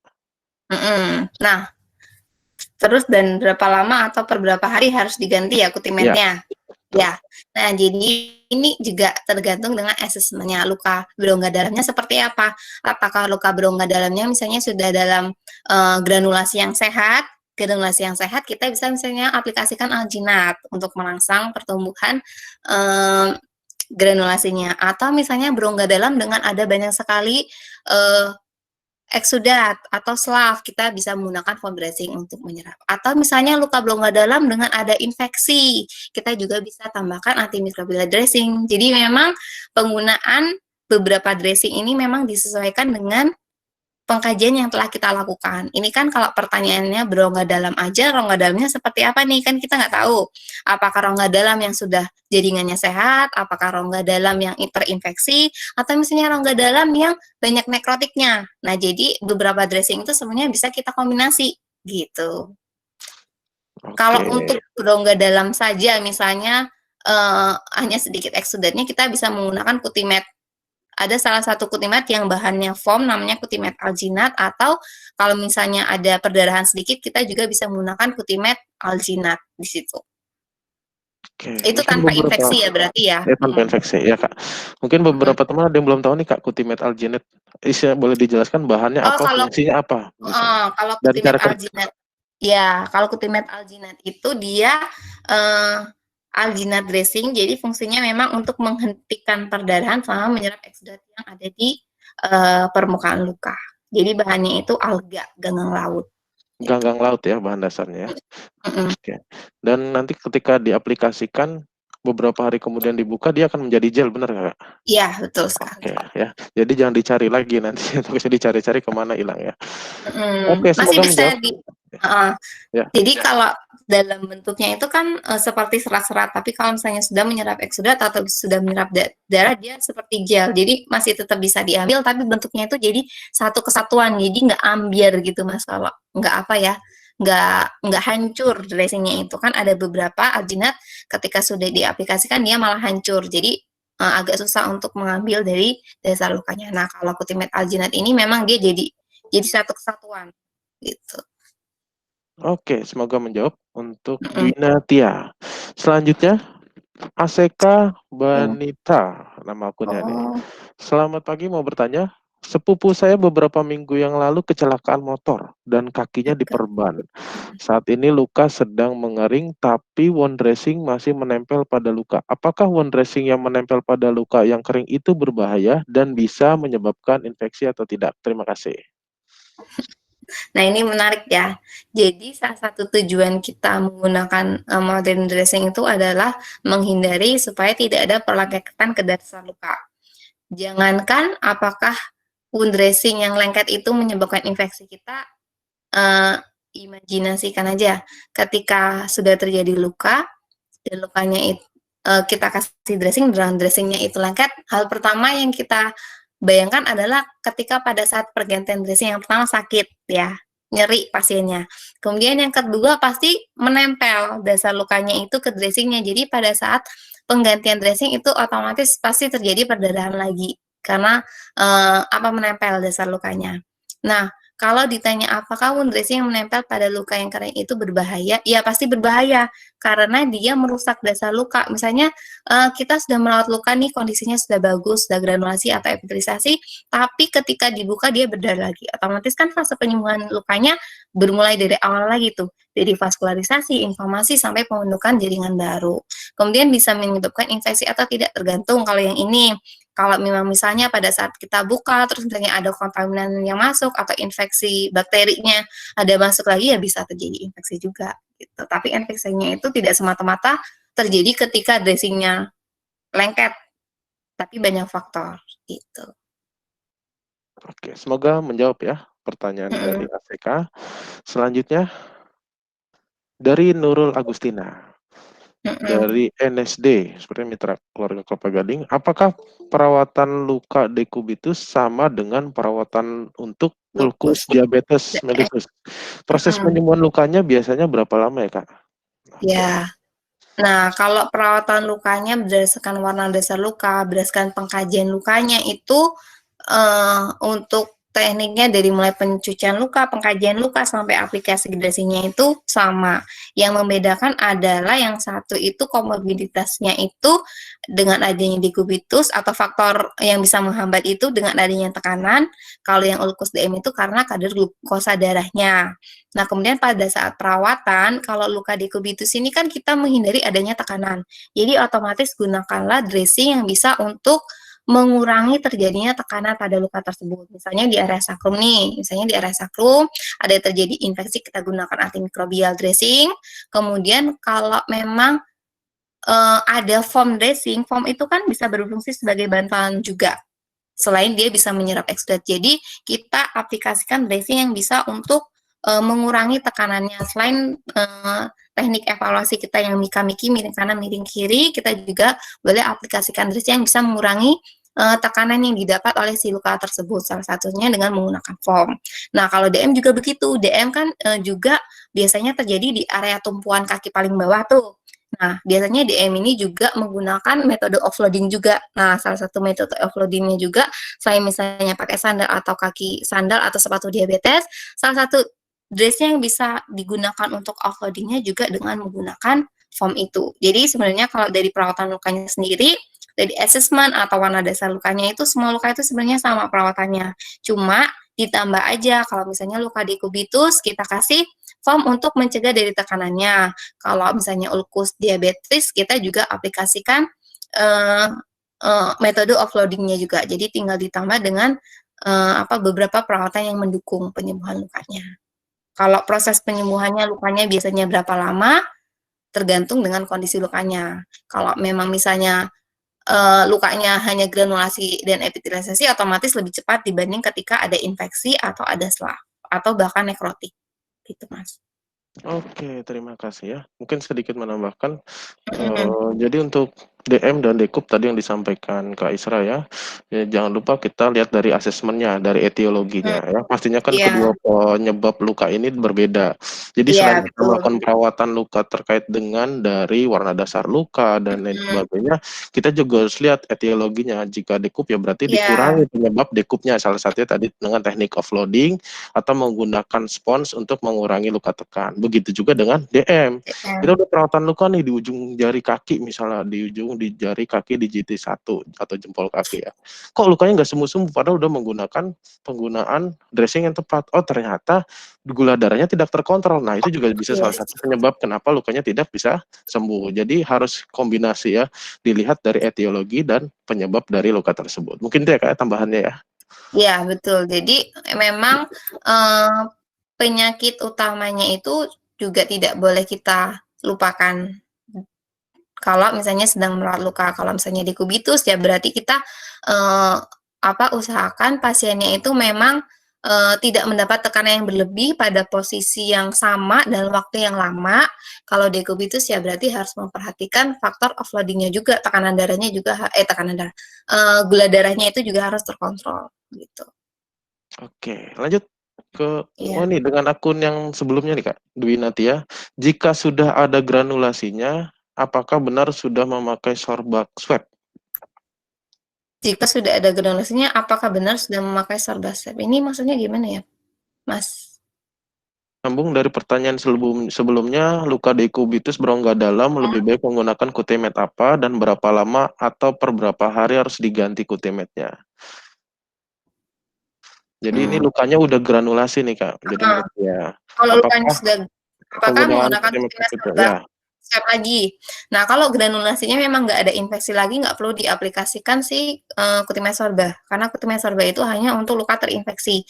Nah, terus dan berapa lama atau per berapa hari harus diganti ya Cutimednya? Ya, nah jadi ini juga tergantung dengan asesmennya luka berongga dalamnya seperti apa. Apakah luka berongga dalamnya misalnya sudah dalam granulasi yang sehat, kita bisa misalnya aplikasikan alginat untuk merangsang pertumbuhan granulasinya. Atau misalnya berongga dalam dengan ada banyak sekali eksudat atau slav, kita bisa menggunakan foam dressing untuk menyerap. Atau misalnya luka berongga dalam dengan ada infeksi, kita juga bisa tambahkan antimicrobial dressing. Jadi memang penggunaan beberapa dressing ini memang disesuaikan dengan pengkajian yang telah kita lakukan. Ini kan kalau pertanyaannya berongga dalam aja, rongga dalamnya seperti apa nih? Kan kita nggak tahu. Apakah rongga dalam yang sudah jaringannya sehat, apakah rongga dalam yang terinfeksi, atau misalnya rongga dalam yang banyak nekrotiknya. Nah, jadi beberapa dressing itu sebenarnya bisa kita kombinasi gitu. Kalau untuk rongga dalam saja, misalnya hanya sedikit eksudatnya, kita bisa menggunakan Cutimed. Ada salah satu Cutimed yang bahannya foam, namanya Cutimed alginat, atau kalau misalnya ada perdarahan sedikit, kita juga bisa menggunakan Cutimed alginat di situ. Itu tanpa infeksi ya berarti ya? Tanpa infeksi, ya Kak. Mungkin beberapa teman ada yang belum tahu nih Kak, Cutimed alginat. Boleh dijelaskan bahannya apa, fungsinya apa? Kalau Cutimed alginat, ya kalau Cutimed alginat itu dia alginat dressing, jadi fungsinya memang untuk menghentikan perdarahan sama menyerap eksudat yang ada di permukaan luka. Jadi bahannya itu alga, ganggang laut. Ganggang laut ya bahan dasarnya. Oke. Dan nanti ketika diaplikasikan beberapa hari kemudian dibuka, dia akan menjadi gel, benar nggak Kak? Iya, betul sekali. Oke, ya. Jadi jangan dicari lagi nanti, bisa dicari-cari kemana hilang ya. Oke, masih bisa jadi kalau dalam bentuknya itu kan seperti serat-serat, tapi kalau misalnya sudah menyerap eksudat atau sudah menyerap darah, dia seperti gel. Jadi masih tetap bisa diambil, tapi bentuknya itu jadi satu kesatuan, jadi nggak ambiar gitu Mas. Kalau nggak apa ya, nggak hancur dressingnya itu. Kan ada beberapa alginat ketika sudah diaplikasikan dia malah hancur, jadi agak susah untuk mengambil dari dasar lukanya. Nah, kalau Cutimed alginat ini memang dia jadi satu kesatuan gitu. Oke, semoga menjawab untuk Bina Tia. Selanjutnya, Aseka Banita, nama akunnya nih. Selamat pagi, mau bertanya. Sepupu saya beberapa minggu yang lalu kecelakaan motor dan kakinya diperban. Saat ini luka sedang mengering, tapi wound dressing masih menempel pada luka. Apakah wound dressing yang menempel pada luka yang kering itu berbahaya dan bisa menyebabkan infeksi atau tidak? Terima kasih. Nah, ini menarik ya. Jadi salah satu tujuan kita menggunakan modern dressing itu adalah menghindari supaya tidak ada perlengketan ke dasar luka. Jangankan apakah wound dressing yang lengket itu menyebabkan infeksi, kita imajinasikan aja ketika sudah terjadi luka dan lukanya itu kita kasih dressing dan dressingnya itu lengket, hal pertama yang kita bayangkan adalah ketika pada saat pergantian dressing yang pertama sakit ya, nyeri pasiennya. Kemudian yang kedua pasti menempel dasar lukanya itu ke dressingnya. Jadi pada saat penggantian dressing itu otomatis pasti terjadi perdarahan lagi karena menempel dasar lukanya. Nah, kalau ditanya apakah wound dressing yang menempel pada luka yang kering itu berbahaya? Ya pasti berbahaya karena dia merusak dasar luka. Misalnya kita sudah merawat luka nih, kondisinya sudah bagus, sudah granulasi atau epithelisasi, tapi ketika dibuka dia berdarah lagi. Otomatis kan fase penyembuhan lukanya bermulai dari awal lagi tuh, dari vaskularisasi, inflamasi sampai pembentukan jaringan baru. Kemudian bisa menyebabkan infeksi atau tidak, tergantung. Kalau yang ini, kalau memang misalnya pada saat kita buka terus misalnya ada kontaminan yang masuk atau infeksi bakterinya ada masuk lagi, ya bisa terjadi infeksi juga gitu. Tapi infeksinya itu tidak semata-mata terjadi ketika dressingnya lengket, tapi banyak faktor gitu. Oke, semoga menjawab ya pertanyaan dari AFK. Selanjutnya dari Nurul Agustina. Dari NSD, seperti mitra keluarga Kelapa Gading, apakah perawatan luka dekubitus sama dengan perawatan untuk ulkus diabetes mellitus? Proses penyembuhan lukanya biasanya berapa lama ya Kak? Ya, nah kalau perawatan lukanya berdasarkan warna dasar luka, berdasarkan pengkajian lukanya itu untuk tekniknya dari mulai pencucian luka, pengkajian luka, sampai aplikasi dressingnya itu sama. Yang membedakan adalah yang satu itu komorbiditasnya itu dengan adanya dekubitus atau faktor yang bisa menghambat itu dengan adanya tekanan. Kalau yang ulkus DM itu karena kadar glukosa darahnya. Nah, kemudian pada saat perawatan, kalau luka dekubitus ini kan kita menghindari adanya tekanan. Jadi otomatis gunakanlah dressing yang bisa untuk mengurangi terjadinya tekanan pada luka tersebut. Misalnya di area sakrum nih, misalnya di area sakrum ada terjadi infeksi, kita gunakan antimikrobial dressing. Kemudian kalau memang ada foam dressing, foam itu kan bisa berfungsi sebagai bantalan juga. Selain dia bisa menyerap eksudat. Jadi kita aplikasikan dressing yang bisa untuk mengurangi tekanannya. Selain teknik evaluasi kita yang mika-miki, miring kanan, miring kiri, kita juga boleh aplikasikan dressing yang bisa mengurangi tekanan yang didapat oleh si luka tersebut, salah satunya dengan menggunakan foam. Nah, kalau DM juga begitu. DM kan juga biasanya terjadi di area tumpuan kaki paling bawah tuh. Nah, biasanya DM ini juga menggunakan metode offloading juga. Nah, salah satu metode offloadingnya juga, selain misalnya pakai sandal atau kaki sandal atau sepatu diabetes, salah satu dressnya yang bisa digunakan untuk offloadingnya juga dengan menggunakan foam itu. Jadi sebenarnya kalau dari perawatan lukanya sendiri, dari assessment atau warna dasar lukanya itu, semua luka itu sebenarnya sama perawatannya. Cuma ditambah aja kalau misalnya luka dekubitus, kita kasih foam untuk mencegah dari tekanannya. Kalau misalnya ulkus diabetes, kita juga aplikasikan metode offloadingnya juga. Jadi tinggal ditambah dengan beberapa perawatan yang mendukung penyembuhan lukanya. Kalau proses penyembuhannya lukanya biasanya berapa lama, tergantung dengan kondisi lukanya. Kalau memang misalnya lukanya hanya granulasi dan epitelialisasi, otomatis lebih cepat dibanding ketika ada infeksi atau ada selah atau bahkan nekrotik gitu, Mas. Oke, terima kasih ya. Mungkin sedikit menambahkan, Mm-mm. jadi untuk DM dan Dekup tadi yang disampaikan Kak Isra ya, jangan lupa kita lihat dari asesmennya, dari etiologinya ya. Pastinya kan Iya, kedua penyebab luka ini berbeda. Jadi iya selain kita betul. melakukan perawatan luka terkait dengan dari warna dasar luka dan lain sebagainya, kita juga harus lihat etiologinya. Jika Dekup ya berarti Iya, dikurangi penyebab Dekupnya. Salah satunya tadi dengan teknik offloading atau menggunakan spons untuk mengurangi luka tekan. Begitu juga dengan DM. iya, Kita udah perawatan luka nih di ujung jari kaki, misalnya di jari kaki di JT1 atau jempol kaki ya. Kok lukanya nggak sembuh-sembuh padahal udah menggunakan penggunaan dressing yang tepat. Oh, ternyata gula darahnya tidak terkontrol. Nah, itu juga bisa salah yes. satu penyebab kenapa lukanya tidak bisa sembuh. Jadi harus kombinasi ya, dilihat dari etiologi dan penyebab dari luka tersebut. Mungkin itu ya kayak tambahannya ya. Iya, betul. Jadi memang penyakit utamanya itu juga tidak boleh kita lupakan. Kalau misalnya sedang merawat luka, kalau misalnya dekubitus ya berarti kita usahakan pasiennya itu memang tidak mendapat tekanan yang berlebih pada posisi yang sama dalam waktu yang lama. Kalau dekubitus ya berarti harus memperhatikan faktor offloadingnya juga, tekanan darahnya juga, gula darahnya itu juga harus terkontrol gitu. Oke, lanjut ke Iya. ini dengan akun yang sebelumnya nih Kak, Dwi Natia. Jika sudah ada granulasinya, apakah benar sudah memakai sorbak swab? Jika sudah ada granulasinya, apakah benar sudah memakai sorbasep? Ini maksudnya gimana ya, Mas? Sambung dari pertanyaan sebelumnya, luka dekubitus berongga dalam lebih baik menggunakan Cutimed apa dan berapa lama atau per berapa hari harus diganti Cutimed-nya? Jadi ini lukanya udah granulasi nih Kak. Jadi Heeh. menurut ya, Kalau lukanya apakah sudah, apakah penggunaan menggunakan Cutimed Cutimed itu sorbak ya? swab lagi? Nah, kalau granulasinya memang nggak ada infeksi lagi, nggak perlu diaplikasikan si Cutimed sorbak, karena Cutimed sorbak itu hanya untuk luka terinfeksi.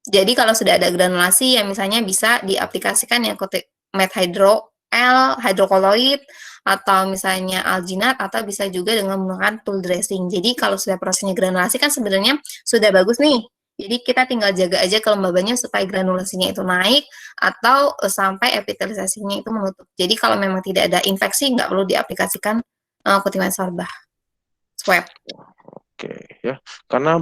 Jadi kalau sudah ada granulasi yang misalnya bisa diaplikasikan yang Cutimed hidrokoloid atau misalnya alginat atau bisa juga dengan menggunakan tool dressing. Jadi kalau sudah prosesnya granulasi kan sebenarnya sudah bagus nih. Jadi kita tinggal jaga aja kelembabannya supaya granulasinya itu naik atau sampai epitelisasinya itu menutup. Jadi kalau memang tidak ada infeksi nggak perlu diaplikasikan Cutimed sorbak swab. Oke ya, karena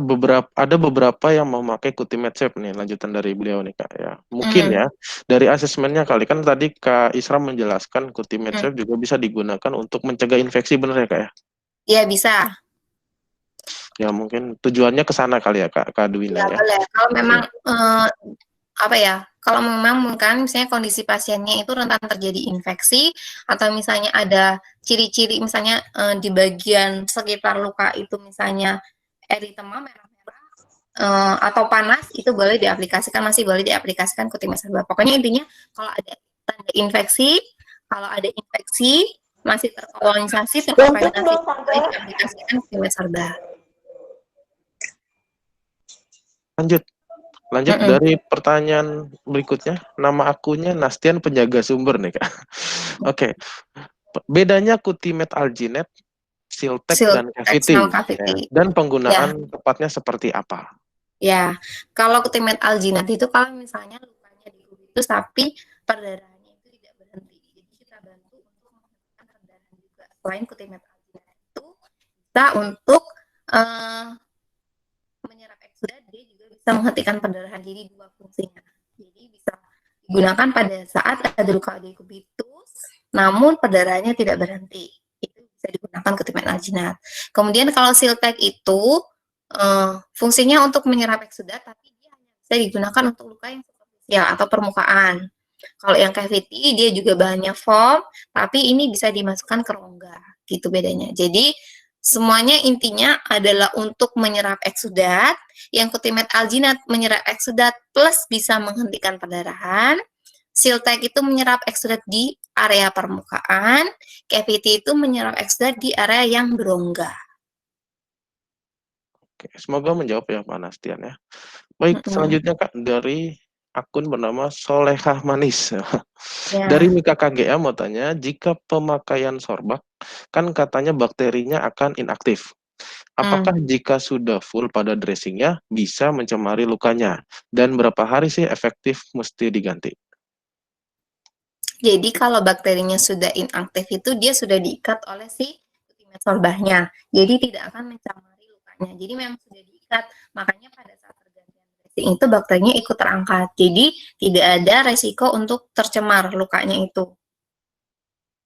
ada beberapa yang memakai Cutimed swab nih, lanjutan dari beliau nih Kak ya. Mungkin ya dari asesmennya kali kan tadi Kak Isra menjelaskan Cutimed swab juga bisa digunakan untuk mencegah infeksi, benar ya Kak ya? Iya bisa. Ya mungkin tujuannya ke sana kali ya Kak Dwina Ya ya. boleh. Kalau memang apa ya? Kalau memang kan misalnya kondisi pasiennya itu rentan terjadi infeksi atau misalnya ada ciri-ciri misalnya di bagian sekitar luka itu misalnya eritema merah-merah atau panas itu boleh diaplikasikan, masih boleh diaplikasikan Kutimas Herbal. Pokoknya intinya kalau ada tanda infeksi, kalau ada infeksi masih terkolonisasi, terkontaminasi, boleh diaplikasikan Kutimas Herbal. Lanjut dari pertanyaan berikutnya. Nama akunnya Nastian Penjaga Sumber nih Kak. Oke. Bedanya Kutimet Alginet, Siltek dan Siltex Cavity. sama Ya. Cavity. Dan Ya, penggunaan tepatnya seperti apa? ya. Kalau Kutimet Alginat itu kalau misalnya lukanya di kubitus tapi perdarahannya itu tidak berhenti. Jadi kita bantu untuk menghentikan perdarahan juga. Selain Kutimet Alginat itu kita untuk menyerap eksudat, dia juga bisa menghentikan perdarahan. Jadi dua fungsinya. Jadi bisa digunakan pada saat ada luka di kubitus, namun perdarahannya tidak berhenti. Itu bisa digunakan Kutimet Alginat. Kemudian kalau Siltek itu fungsinya untuk menyerap eksudat, tapi dia hanya bisa digunakan untuk luka yang superficial atau permukaan. Kalau yang cavity dia juga bahannya foam, tapi ini bisa dimasukkan ke rongga, gitu bedanya. Jadi semuanya intinya adalah untuk menyerap eksudat. Yang Kutimet Alginat menyerap eksudat plus bisa menghentikan perdarahan. Siltek itu menyerap eksudat di area permukaan, cavity itu menyerap eksudat di area yang berongga. Oke, semoga menjawab ya Pak Nastian ya. Baik, selanjutnya Kak dari akun bernama Solehah Manis. Ya. Dari Mika KGA mau tanya, jika pemakaian sorbak kan katanya bakterinya akan inaktif. Apakah jika sudah full pada dressingnya bisa mencemari lukanya? Dan berapa hari sih efektif mesti diganti? Jadi kalau bakterinya sudah inaktif itu dia sudah diikat oleh si Kutimet sorbahnya. Jadi tidak akan mencemari lukanya. Jadi memang sudah diikat. Makanya pada saat pergantian dressing itu bakterinya ikut terangkat. Jadi tidak ada resiko untuk tercemar lukanya itu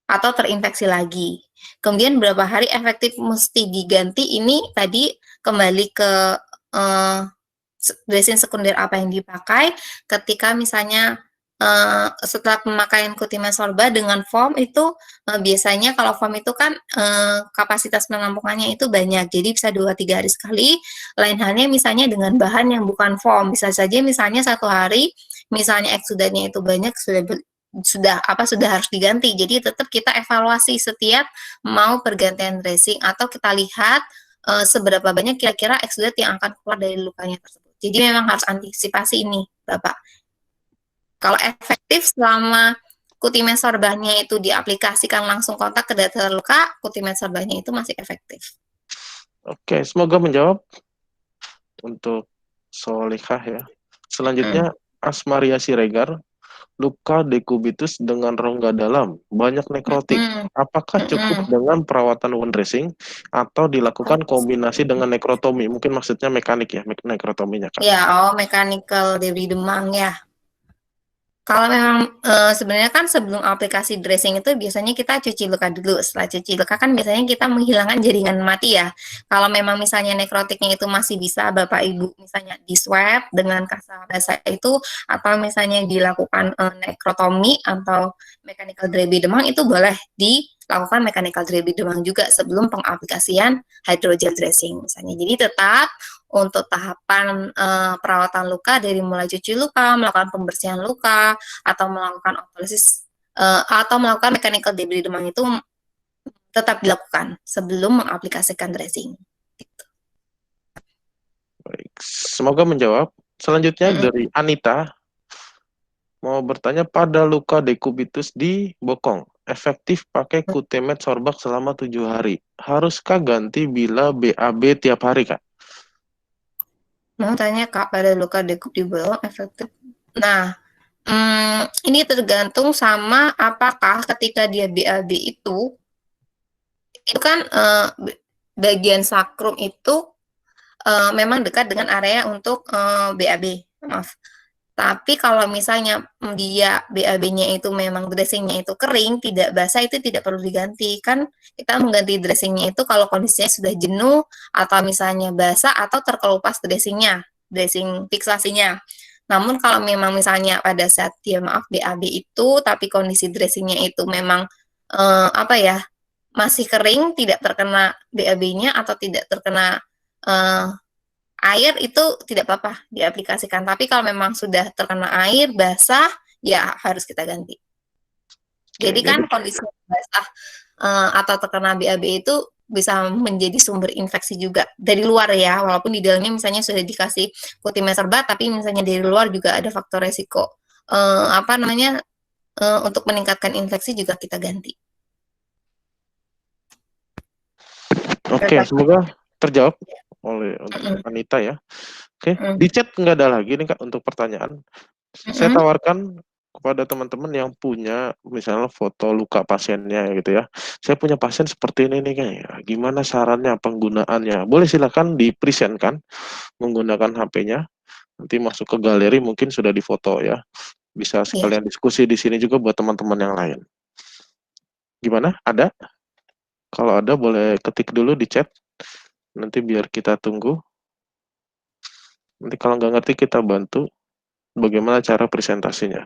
atau terinfeksi lagi. Kemudian berapa hari efektif mesti diganti, ini tadi kembali ke dressing sekunder apa yang dipakai. Ketika misalnya setelah pemakaian Kutimet sorba dengan foam itu biasanya kalau foam itu kan kapasitas penampungannya itu banyak, jadi bisa 2-3 hari sekali. Lain halnya misalnya dengan bahan yang bukan foam, bisa saja misalnya 1 hari misalnya eksudatnya itu banyak, sudah harus diganti. Jadi tetap kita evaluasi setiap mau pergantian dressing atau kita lihat seberapa banyak kira-kira eksudat yang akan keluar dari lukanya tersebut. Jadi memang harus antisipasi ini, Bapak. Kalau efektif selama Kutimet sorbanya itu diaplikasikan langsung kontak ke datar luka, Kutimet sorbanya itu masih efektif. Oke, semoga menjawab untuk Solihah ya. Selanjutnya Asmaria Siregar, luka dekubitus dengan rongga dalam, banyak nekrotik. Apakah cukup dengan perawatan wound dressing atau dilakukan kombinasi dengan nekrotomi? Mungkin maksudnya mekanik ya, nekrotominya Kak. Ya, mechanical debris demam ya. Kalau memang sebenarnya kan sebelum aplikasi dressing itu biasanya kita cuci luka dulu. Setelah cuci luka kan biasanya kita menghilangkan jaringan mati ya. Kalau memang misalnya nekrotiknya itu masih bisa Bapak Ibu misalnya di swab dengan kasa basah itu, atau misalnya dilakukan nekrotomi atau mechanical debris demam, itu boleh dilakukan mechanical debris demam juga sebelum pengaplikasian hydrogel dressing misalnya. Jadi tetap untuk tahapan perawatan luka dari mulai cuci luka, melakukan pembersihan luka, atau melakukan otolisis atau melakukan mechanical debris demam itu tetap dilakukan sebelum mengaplikasikan dressing. Gitu. Baik, semoga menjawab. Selanjutnya dari Anita mau bertanya, pada luka dekubitus di bokong, efektif pakai Kutimet sorbak selama 7 hari. Haruskah ganti bila BAB tiap hari, Kak? Mau tanya Kak, pada luka dekub di bokong efektif. Nah, ini tergantung sama apakah ketika dia BAB itu kan bagian sakrum itu memang dekat dengan area untuk BAB. Maaf. Tapi kalau misalnya dia BAB-nya itu memang dressing-nya itu kering, tidak basah, itu tidak perlu diganti. Kan kita mengganti dressing-nya itu kalau kondisinya sudah jenuh atau misalnya basah atau terkelupas dressing-nya, dressing fiksasinya. Namun kalau memang misalnya pada saat dia maaf BAB itu tapi kondisi dressing-nya itu memang apa ya, masih kering, tidak terkena BAB-nya atau tidak terkena eh, air, itu tidak apa-apa diaplikasikan. Tapi kalau memang sudah terkena air, basah, ya harus kita ganti. Jadi Oke, kan kondisi basah atau terkena BAB itu bisa menjadi sumber infeksi juga dari luar ya, walaupun di dalamnya misalnya sudah dikasih putih serbat, tapi misalnya dari luar juga ada faktor resiko apa namanya untuk meningkatkan infeksi juga kita ganti. Oke, semoga terjawab oleh Mm-mm. Anita ya. Oke, Mm-mm. di chat nggak ada lagi nih Kak untuk pertanyaan. Saya Mm-mm. tawarkan kepada teman-teman yang punya misalnya foto luka pasiennya gitu ya. Saya punya pasien seperti ini nih kayak gimana sarannya penggunaannya? Boleh silakan di-present kan menggunakan HP-nya. Nanti masuk ke galeri mungkin sudah difoto ya. Bisa Iya. sekalian diskusi di sini juga buat teman-teman yang lain. Gimana? Ada? Kalau ada boleh ketik dulu di chat. Nanti biar kita tunggu. Nanti kalau nggak ngerti kita bantu bagaimana cara presentasinya.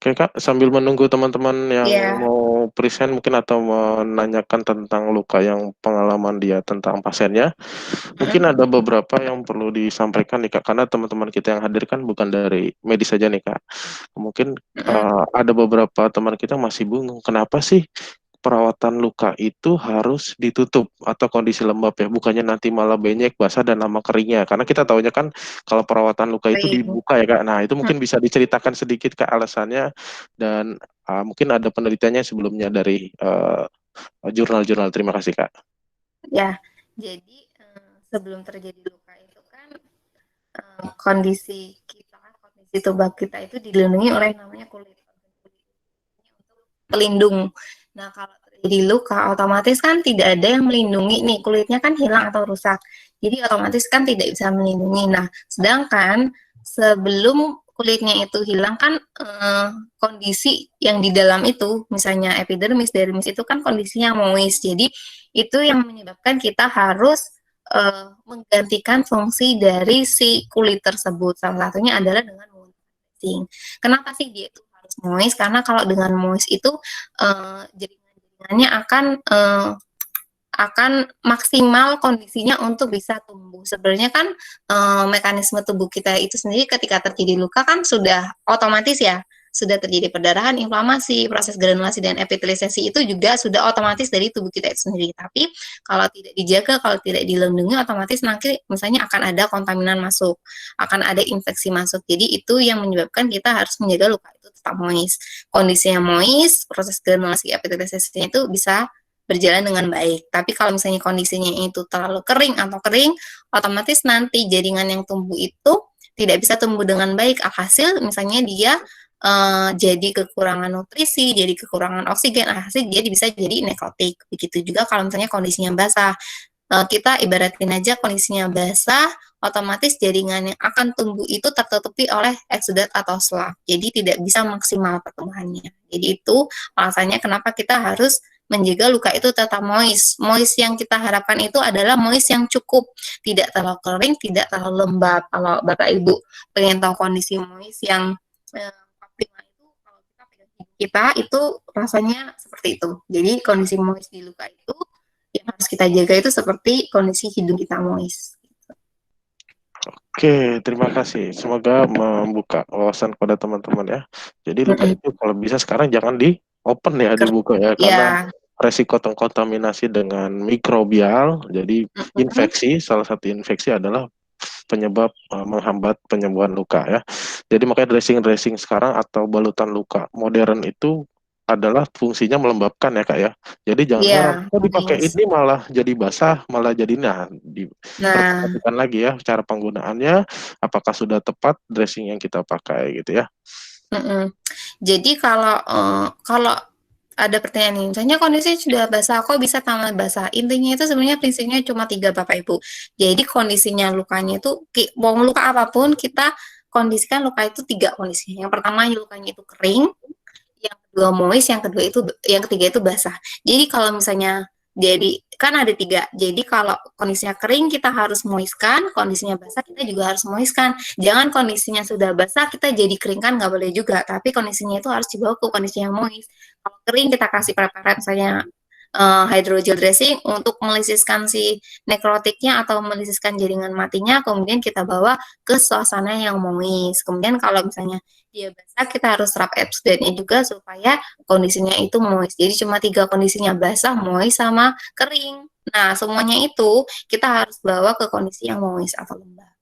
Oke Kak, sambil menunggu teman-teman yang Iya. mau present mungkin atau menanyakan tentang luka yang pengalaman dia tentang pasiennya, mungkin ada beberapa yang perlu disampaikan nih Kak, karena teman-teman kita yang hadir kan bukan dari medis saja nih Kak. Mungkin ada beberapa teman kita masih bingung, kenapa sih perawatan luka itu harus ditutup atau kondisi lembab ya, bukannya nanti malah benyek, basah dan lama keringnya. Karena kita tahunya kan kalau perawatan luka itu Baik. dibuka ya Kak. Nah, itu mungkin bisa diceritakan sedikit Kak alasannya dan mungkin ada penelitiannya sebelumnya dari jurnal-jurnal. Terima kasih Kak. Ya, jadi sebelum terjadi luka itu kan kondisi kita, kondisi tubuh kita itu dilindungi oleh namanya kulit untuk pelindung. Nah, kalau terjadi luka, otomatis kan tidak ada yang melindungi nih, kulitnya kan hilang atau rusak. Jadi otomatis kan tidak bisa melindungi. Nah, sedangkan sebelum kulitnya itu hilang kan kondisi yang di dalam itu, misalnya epidermis, dermis itu kan kondisinya moist. Jadi itu yang menyebabkan kita harus menggantikan fungsi dari si kulit tersebut. Salah satunya adalah dengan menggunakan. Kenapa sih dia itu harus moist? Karena kalau dengan moist itu jaringan-jaringannya akan maksimal kondisinya untuk bisa tumbuh. Sebenarnya kan mekanisme tubuh kita itu sendiri ketika terjadi luka kan sudah otomatis ya, sudah terjadi perdarahan, inflamasi, proses granulasi dan epitelisasi itu juga sudah otomatis dari tubuh kita itu sendiri. Tapi kalau tidak dijaga, kalau tidak dilindungi, otomatis nanti misalnya akan ada kontaminan masuk, akan ada infeksi masuk. Jadi itu yang menyebabkan kita harus menjaga luka itu tetap moist. Kondisinya moist, proses granulasi epitelisasinya itu bisa berjalan dengan baik. Tapi kalau misalnya kondisinya itu terlalu kering atau kering, otomatis nanti jaringan yang tumbuh itu tidak bisa tumbuh dengan baik. Alhasil misalnya dia jadi kekurangan nutrisi, jadi kekurangan oksigen, alhasil dia bisa jadi nekrotik. Begitu juga kalau misalnya kondisinya basah. Kita ibaratin aja kondisinya basah, otomatis jaringan yang akan tumbuh itu tertutupi oleh eksudat atau selap. Jadi tidak bisa maksimal pertumbuhannya. Jadi itu alasannya kenapa kita harus menjaga luka itu tetap moist. Moist yang kita harapkan itu adalah moist yang cukup, tidak terlalu kering, tidak terlalu lembab. Kalau Bapak Ibu pengen tahu kondisi moist yang optimal itu, kalau kita pegang hidung kita itu rasanya seperti itu. Jadi kondisi moist di luka itu yang harus kita jaga itu seperti kondisi hidung kita moist. Oke, terima kasih. Semoga membuka wawasan kepada teman-teman ya. Jadi luka itu kalau bisa sekarang jangan di open ya, dibuka ya, karena resiko terkontaminasi dengan mikrobial. Jadi infeksi, salah satu infeksi adalah penyebab menghambat penyembuhan luka ya. Jadi makanya dressing sekarang atau balutan luka modern itu adalah fungsinya melembabkan ya Kak ya. Jadi jangan heran, kok dipakai ini malah jadi basah, malah jadi diperhatikan lagi ya cara penggunaannya, apakah sudah tepat dressing yang kita pakai gitu ya. Jadi kalau ada pertanyaan nih, misalnya kondisinya sudah basah, kok bisa tambah basah? Intinya itu sebenarnya prinsipnya cuma 3 Bapak Ibu. Jadi kondisinya lukanya itu, mau luka apapun, kita kondisikan luka itu 3 kondisi. Yang pertama lukanya itu kering, yang kedua moist, yang ketiga itu basah. Jadi kalau misalnya kan ada 3. Jadi kalau kondisinya kering kita harus moistkan, kondisinya basah kita juga harus moistkan. Jangan kondisinya sudah basah kita jadi kering kan nggak boleh juga. Tapi kondisinya itu harus dibawa ke kondisi yang moist. Kalau kering kita kasih preparat misalnya hydrogel dressing untuk melisiskan si nekrotiknya atau melisiskan jaringan matinya, kemudian kita bawa ke suasana yang moist. Kemudian kalau misalnya dia basah, kita harus rub Epsodentnya juga supaya kondisinya itu moist. Jadi cuma 3 kondisinya, basah, moist, sama kering. Nah, semuanya itu kita harus bawa ke kondisi yang moist atau lembab.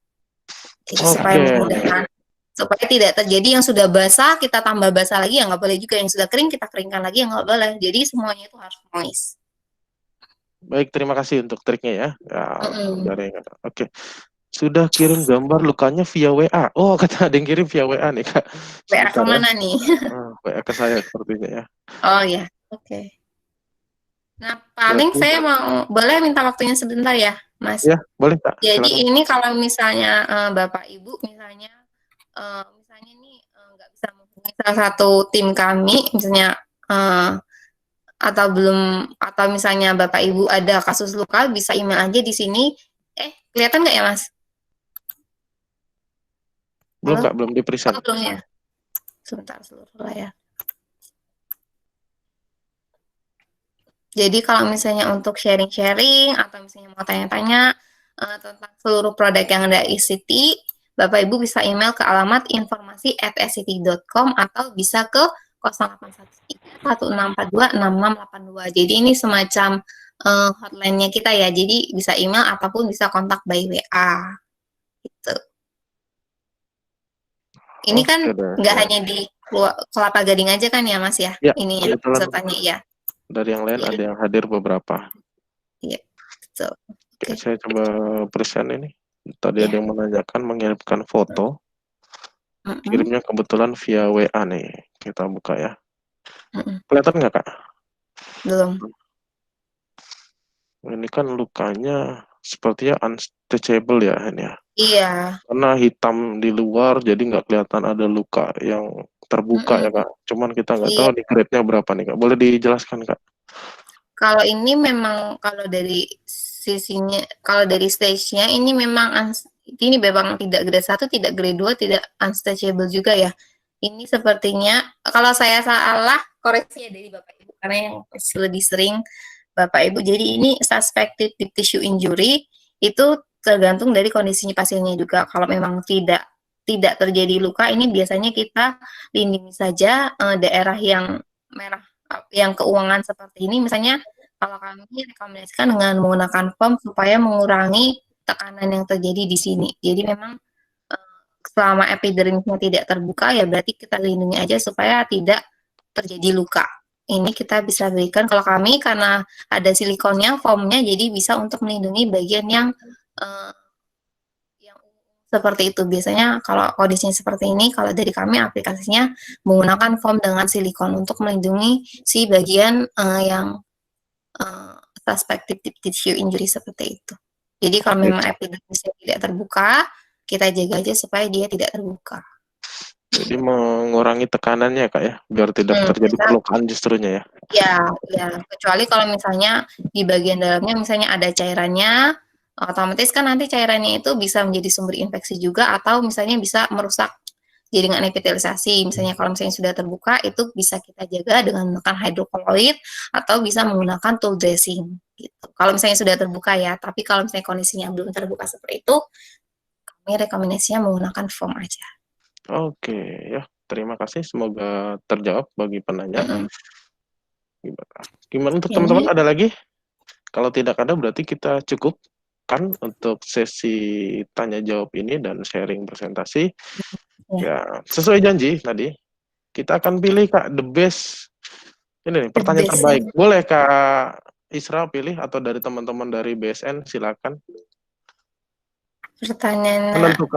Jadi supaya memudahkan, supaya tidak terjadi yang sudah basah kita tambah basah lagi, ya nggak boleh juga. Yang sudah kering kita keringkan lagi, ya nggak boleh. Jadi semuanya itu harus moist. Baik, terima kasih untuk triknya ya. Oke. Sudah kirim gambar lukanya via WA. Oh, kata ada yang kirim via WA nih, Kak. WA Sebentar ya. kemana nih? WA ke saya sepertinya ya. Oh ya, oke. Nah, paling Berarti- saya boleh minta waktunya sebentar ya, Mas. Ya, boleh Kak. Jadi Silakan. ini kalau misalnya Bapak Ibu misalnya nih nggak bisa menghubungi salah satu tim kami misalnya atau misalnya Bapak Ibu ada kasus luka bisa email aja di sini. Kelihatan nggak ya Mas? Belum Halo? Kak, belum di present. Oh, belum ya. Sebentar seluruh layar. Jadi kalau misalnya untuk sharing-sharing atau misalnya mau tanya-tanya tentang seluruh produk yang ada di ICT, Bapak Ibu bisa email ke alamat informasi@sct.com atau bisa ke 0813 1642 6682. Jadi ini semacam hotline-nya kita ya. Jadi bisa email ataupun bisa kontak by WA. Gitu. Ini kan nggak hanya di Kelapa Gading aja kan ya Mas ya? Ya, Ini pesertanya ya. Dari yang lain ada yang hadir beberapa. Iya, betul. Oke, saya coba present ini. Tadi Ya. ada yang menanyakan mengirimkan foto. Kirimnya kebetulan via WA nih. Kita buka ya. Kelihatan nggak Kak? Belum. Ini kan lukanya sepertinya untouchable ya ini ya. Iya. Karena hitam di luar jadi nggak kelihatan ada luka yang terbuka ya Kak. Cuman kita nggak tahu nih grade-nya berapa nih Kak. Boleh dijelaskan Kak? Kalau ini memang kalau dari sisinya, kalau dari stage-nya ini memang ini memang tidak grade 1, tidak grade 2, tidak untouchable juga ya. Ini sepertinya kalau saya salah koreksi ya dari Bapak Ibu karena yang lebih sering Bapak Ibu. Jadi ini suspected deep tissue injury itu tergantung dari kondisinya pasiennya juga. Kalau memang tidak terjadi luka, ini biasanya kita lindungi saja daerah yang merah, yang keuangan seperti ini. Misalnya kalau kami rekomendasikan dengan menggunakan foam supaya mengurangi tekanan yang terjadi di sini. Jadi memang selama epidermisnya tidak terbuka ya berarti kita lindungi aja supaya tidak terjadi luka. Ini kita bisa berikan kalau kami karena ada silikonnya, foamnya, jadi bisa untuk melindungi bagian yang seperti itu. Biasanya kalau kondisinya seperti ini, kalau dari kami aplikasinya menggunakan foam dengan silikon untuk melindungi si bagian yang suspected deep tissue injury seperti itu. Jadi kalau memang epidermisnya tidak terbuka, kita jaga aja supaya dia tidak terbuka. Jadi mengurangi tekanannya Kak ya, biar tidak terjadi perlukaan justrunya ya. Ya, kecuali kalau misalnya di bagian dalamnya misalnya ada cairannya, otomatis kan nanti cairannya itu bisa menjadi sumber infeksi juga atau misalnya bisa merusak jaringan epitelisasi. Misalnya kalau misalnya sudah terbuka itu bisa kita jaga dengan menggunakan hidrokoloid atau bisa menggunakan tool dressing gitu. Kalau misalnya sudah terbuka ya, tapi kalau misalnya kondisinya belum terbuka seperti itu, kami rekomendasinya menggunakan foam aja. Oke, ya. Terima kasih. Semoga terjawab bagi penanya. Gimana untuk teman-teman? Ada lagi? Kalau tidak ada, berarti kita cukupkan untuk sesi tanya jawab ini dan sharing presentasi. Ya, sesuai janji tadi, kita akan pilih Kak the best. Ini nih, pertanyaan terbaik. Boleh Kak Isra pilih atau dari teman-teman dari BSN silakan. Pertanyaannya Menentukan.